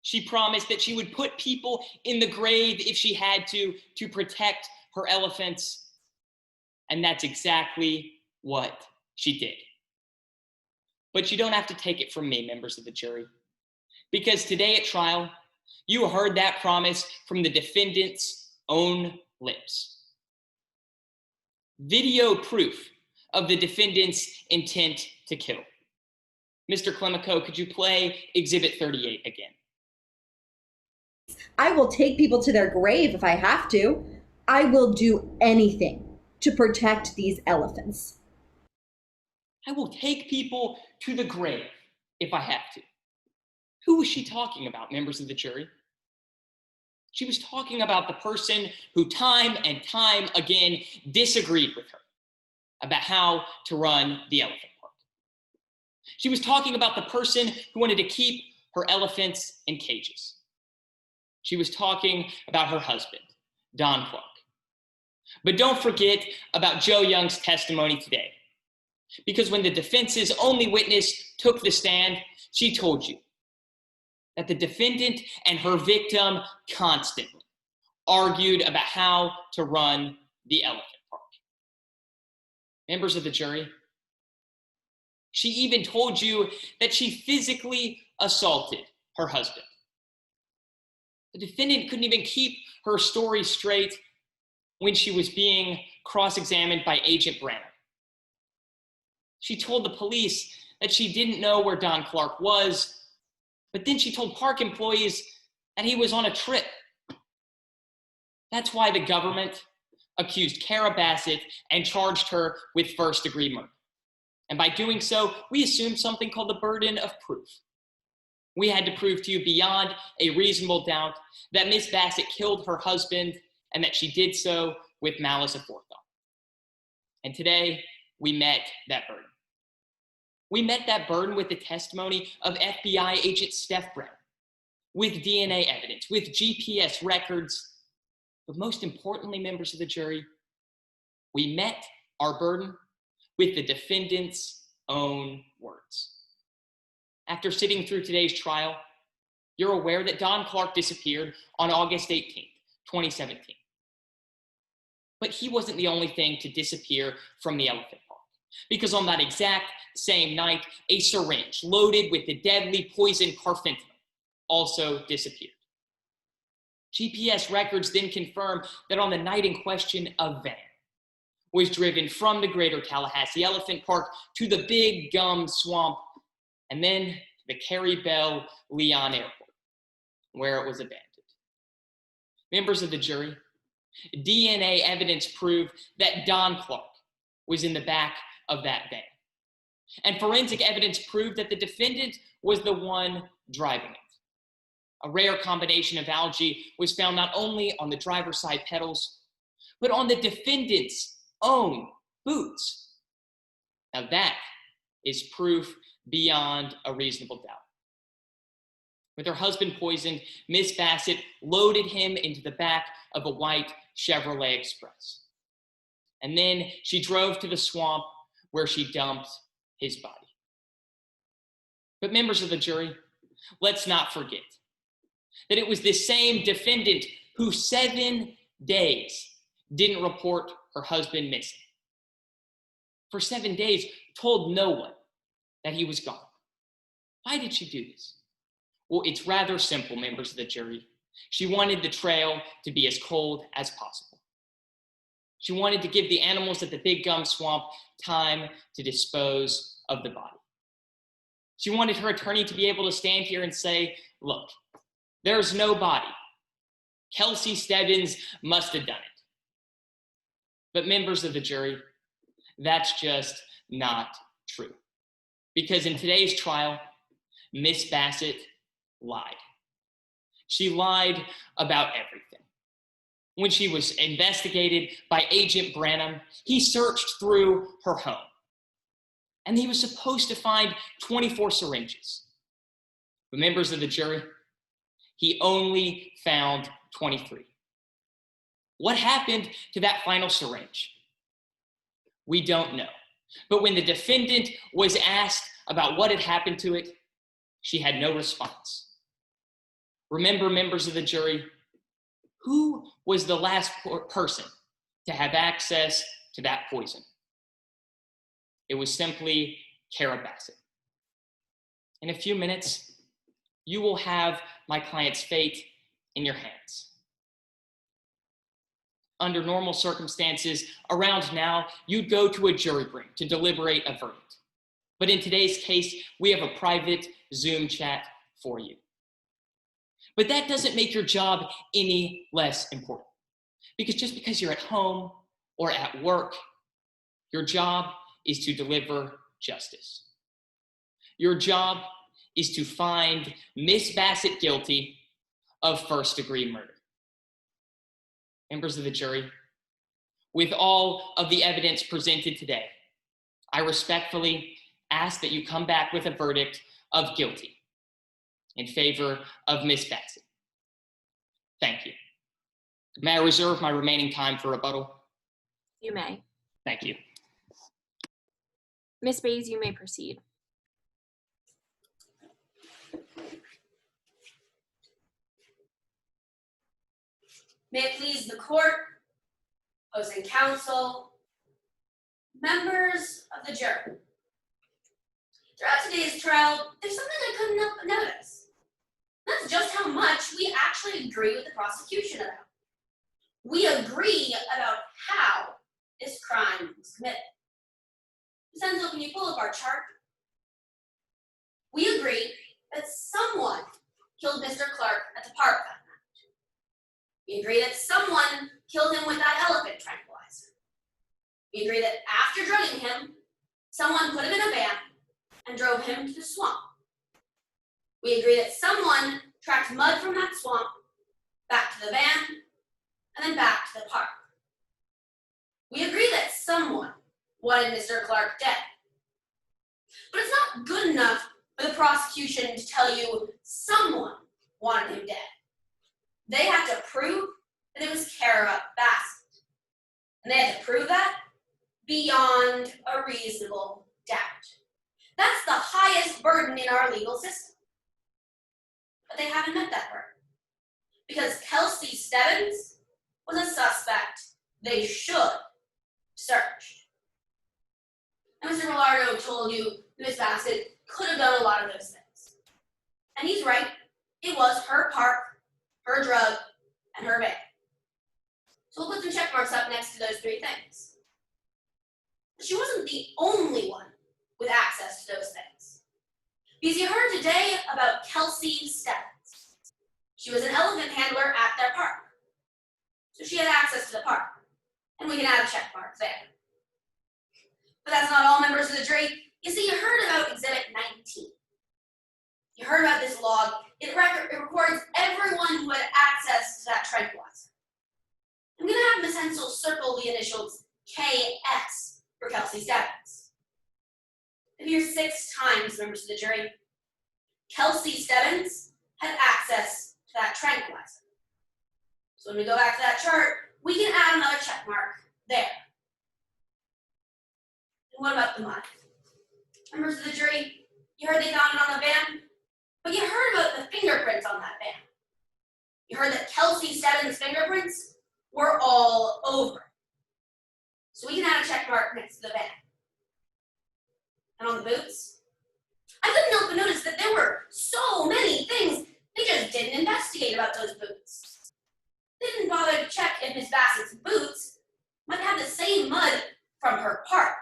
She promised that she would put people in the grave if she had to protect her elephants. And that's exactly what she did. But you don't have to take it from me, members of the jury, because today at trial, you heard that promise from the defendant's own lips. Video proof of the defendant's intent to kill. Mr. Clemico, could you play Exhibit 38 again? I will take people to their grave if I have to. I will do anything to protect these elephants. I will take people to the grave if I have to. Who was she talking about, members of the jury? She was talking about the person who time and time again disagreed with her about how to run the elephant park. She was talking about the person who wanted to keep her elephants in cages. She was talking about her husband, Don Clark. But don't forget about Joe Young's testimony today, because when the defense's only witness took the stand, she told you that the defendant and her victim constantly argued about how to run the elephant park. Members of the jury, she even told you that she physically assaulted her husband. The defendant couldn't even keep her story straight when she was being cross-examined by Agent Branham. She told the police that she didn't know where Don Clark was, but then she told park employees that he was on a trip. That's why the government accused Kara Bassett and charged her with first-degree murder. And by doing so, we assumed something called the burden of proof. We had to prove to you beyond a reasonable doubt that Miss Bassett killed her husband and that she did so with malice aforethought. And today, we met that burden. We met that burden with the testimony of FBI agent Steph Brown, with DNA evidence, with GPS records, but most importantly, members of the jury, we met our burden with the defendant's own words. After sitting through today's trial, you're aware that Don Clark disappeared on August 18th, 2017. But he wasn't the only thing to disappear from the elephant park, because on that exact same night, a syringe loaded with the deadly poison carfentanil also disappeared. GPS records then confirm that on the night in question, a van was driven from the Greater Tallahassee Elephant Park to the Big Gum Swamp and then to the Carrie Bell Leon Airport, where it was abandoned. Members of the jury, DNA evidence proved that Don Clark was in the back of that van. And forensic evidence proved that the defendant was the one driving it. A rare combination of algae was found not only on the driver's side pedals, but on the defendant's own boots. Now that is proof beyond a reasonable doubt. With her husband poisoned, Miss Bassett loaded him into the back of a white Chevrolet Express. And then she drove to the swamp where she dumped his body. But members of the jury, let's not forget that it was this same defendant who 7 days didn't report her husband missing. For 7 days, told no one that he was gone. Why did she do this? Well, it's rather simple, members of the jury. She wanted the trail to be as cold as possible. She wanted to give the animals at the Big Gum Swamp time to dispose of the body. She wanted her attorney to be able to stand here and say, look, there's no body. Kelsey Stebbins must have done it. But members of the jury, that's just not true. Because in today's trial, Miss Bassett lied. She lied about everything. When she was investigated by Agent Branham, he searched through her home. And he was supposed to find 24 syringes. But members of the jury, he only found 23. What happened to that final syringe? We don't know. But when the defendant was asked about what had happened to it, she had no response. Remember, members of the jury, who was the last person to have access to that poison? It was simply Kara Bassett. In a few minutes, you will have my client's fate in your hands. Under normal circumstances, around now, you'd go to a jury room to deliberate a verdict. But in today's case, we have a private Zoom chat for you. But that doesn't make your job any less important. Because just because you're at home or at work, your job is to deliver justice. Your job is to find Miss Bassett guilty of first-degree murder. Members of the jury, with all of the evidence presented today, I respectfully ask that you come back with a verdict of guilty in favor of Miss Bassett. Thank you. May I reserve my remaining time for rebuttal? You may. Thank you. Ms. Bays, you may proceed. May it please the court, opposing counsel, members of the jury. Throughout today's trial, there's something I couldn't help but notice. That's just how much we actually agree with the prosecution about. We agree about how this crime was committed. Senzo, can you pull up our chart? We agree that someone killed Mr. Clark at the park that night. We agree that someone killed him with that elephant tranquilizer. We agree that after drugging him, someone put him in a van and drove him to the swamp. We agree that someone tracked mud from that swamp back to the van and then back to the park. We agree that someone wanted Mr. Clark dead. But it's not good enough for the prosecution to tell you someone wanted him dead. They had to prove that it was Kara Bassett. And they had to prove that beyond a reasonable doubt. That's the highest burden in our legal system. But they haven't met that burden. Because Kelsey Stebbins was a suspect they should search. And Mr. Bellardo told you Miss Bassett could have done a lot of those things. And he's right. It was her park, her drug, and her van. So we'll put some check marks up next to those three things. But she wasn't the only one with access to those things. Because you heard today about Kelsey Stebbins. She was an elephant handler at their park. So she had access to the park. And we can add a check mark there. But that's not all, members of the jury. You see, you heard about Exhibit 19. You heard about this log. It records everyone who had access to that tranquilizer. I'm going to have Ms. Hensel circle the initials KS for Kelsey Stebbins. And here's 6 times, members of the jury. Kelsey Stebbins had access to that tranquilizer. So when we go back to that chart, we can add another check mark there. And what about the mud? Members of the jury, you heard they found it on the van, but you heard about the fingerprints on that van. You heard that Kelsey Stebbins' fingerprints were all over. So we can add a check mark next to the van. And on the boots, I couldn't help but notice that there were so many things they just didn't investigate about those boots. They didn't bother to check if Miss Bassett's boots might have the same mud from her park.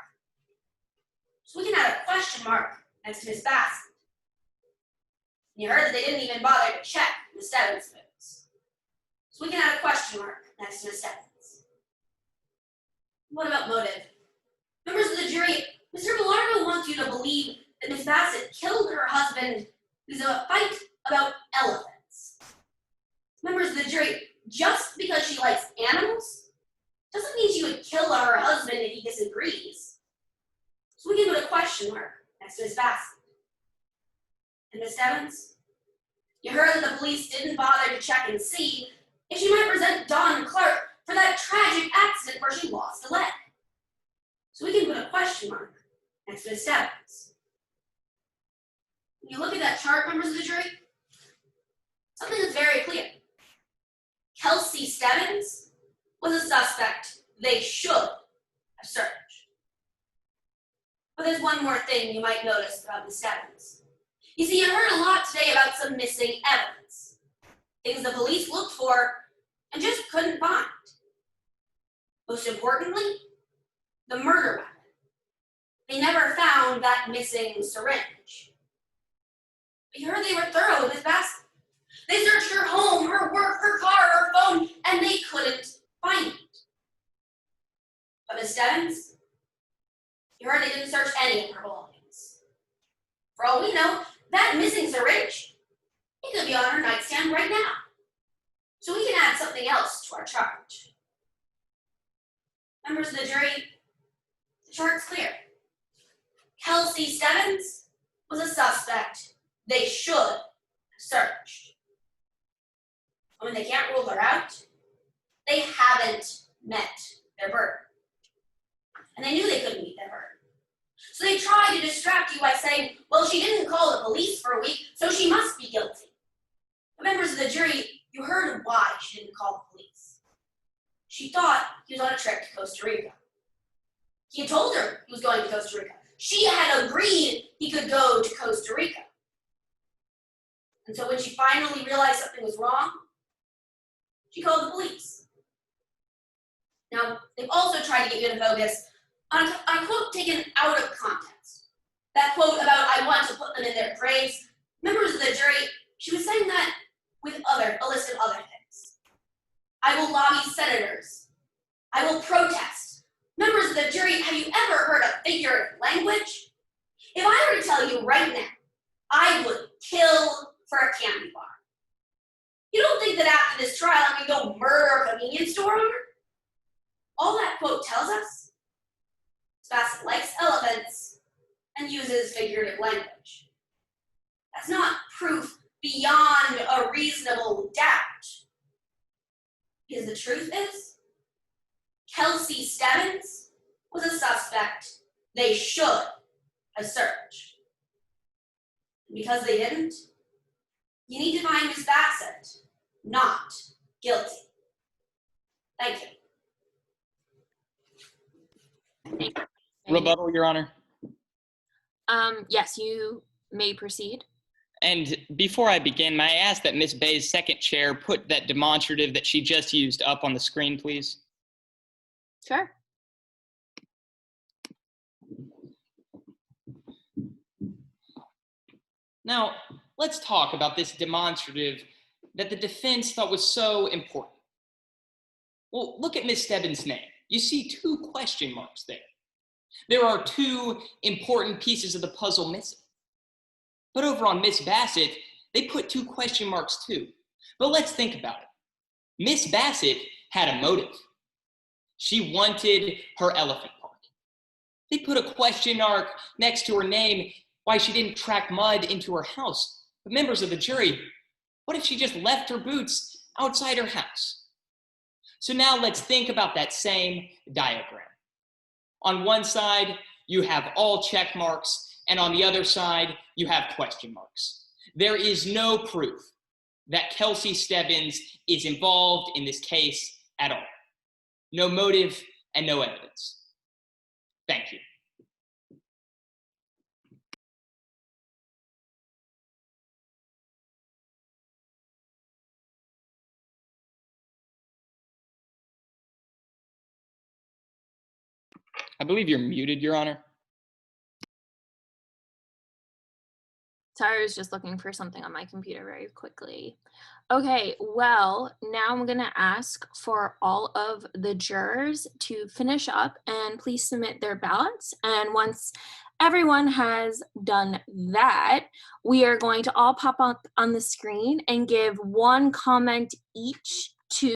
So we can add a question mark next to Miss Bassett. You heard that they didn't even bother to check Miss Stebbins' boots. So we can add a question mark next to Miss Stebbins. What about motive? Members of the jury, Mr. Bellardo wants you to believe that Miss Bassett killed her husband because of a fight about elephants. Members of the jury, just because she likes animals doesn't mean she would kill her husband if he disagrees. So we can put a question mark next to Miss Bassett. And Miss Stebbins, you heard that the police didn't bother to check and see if she might present Dawn Clark for that tragic accident where she lost a leg. So we can put a question mark next to Miss Stebbins. When you look at that chart, members of the jury, something is very clear. Kelsey Stebbins was a suspect they should have searched. But there's one more thing you might notice about Miss Stebbins. You see, you heard a lot today about some missing evidence. Things the police looked for and just couldn't find. Most importantly, the murder weapon. They never found that missing syringe. But you heard they were thorough with Miss Bassett. They searched her home, her work, her car, her phone, and they couldn't find it. But Miss Stebbins, you heard they didn't search any of her belongings. For all we know, that missing syringe, it could be on her nightstand right now. So we can add something else to our charge. Members of the jury, the chart's clear. Kelsey Stebbins was a suspect they should have searched. And when they can't rule her out, they haven't met their burden. And they knew they couldn't meet their burden. So they tried to distract you by saying, well, she didn't call the police for a week, so she must be guilty. But members of the jury, you heard why she didn't call the police. She thought he was on a trip to Costa Rica. He had told her he was going to Costa Rica. She had agreed he could go to Costa Rica. And so when she finally realized something was wrong, she called the police. Now, they've also tried to get you to focus on a quote taken out of context. That quote about, I want to put them in their graves. Members of the jury, she was saying that with a list of other things. I will lobby senators. I will protest. Members of the jury, have you ever heard a figure of language? If I were to tell you right now, I would kill for a candy bar. You don't think that after this trial I'm going to go murder a convenience store owner? All that quote tells us is Bassett likes elephants and uses figurative language. That's not proof beyond a reasonable doubt. Because the truth is, Kelsey Stebbins was a suspect they should have searched. And because they didn't, you need to find Miss Bassett not guilty. Thank you. Thank you. Rebuttal, Your Honor. Yes, you may proceed. And before I begin, may I ask that Ms. Bay's second chair put that demonstrative that she just used up on the screen, please? Sure. Now, let's talk about this demonstrative that the defense thought was so important. Well, look at Ms. Stebbins' name. You see 2 question marks there. There are 2 important pieces of the puzzle missing. But over on Miss Bassett, they put 2 question marks too. But let's think about it. Miss Bassett had a motive. She wanted her elephant park. They put a question mark next to her name why she didn't track mud into her house. But members of the jury, what if she just left her boots outside her house? So now let's think about that same diagram. On one side, you have all check marks, and on the other side, you have question marks. There is no proof that Kelsey Stebbins is involved in this case at all. No motive and no evidence. Thank you. I believe you're muted, Your Honor. Sorry, I was just looking for something on my computer very quickly. Okay, well, now I'm gonna ask for all of the jurors to finish up and please submit their ballots. And once everyone has done that, we are going to all pop up on the screen and give one comment each to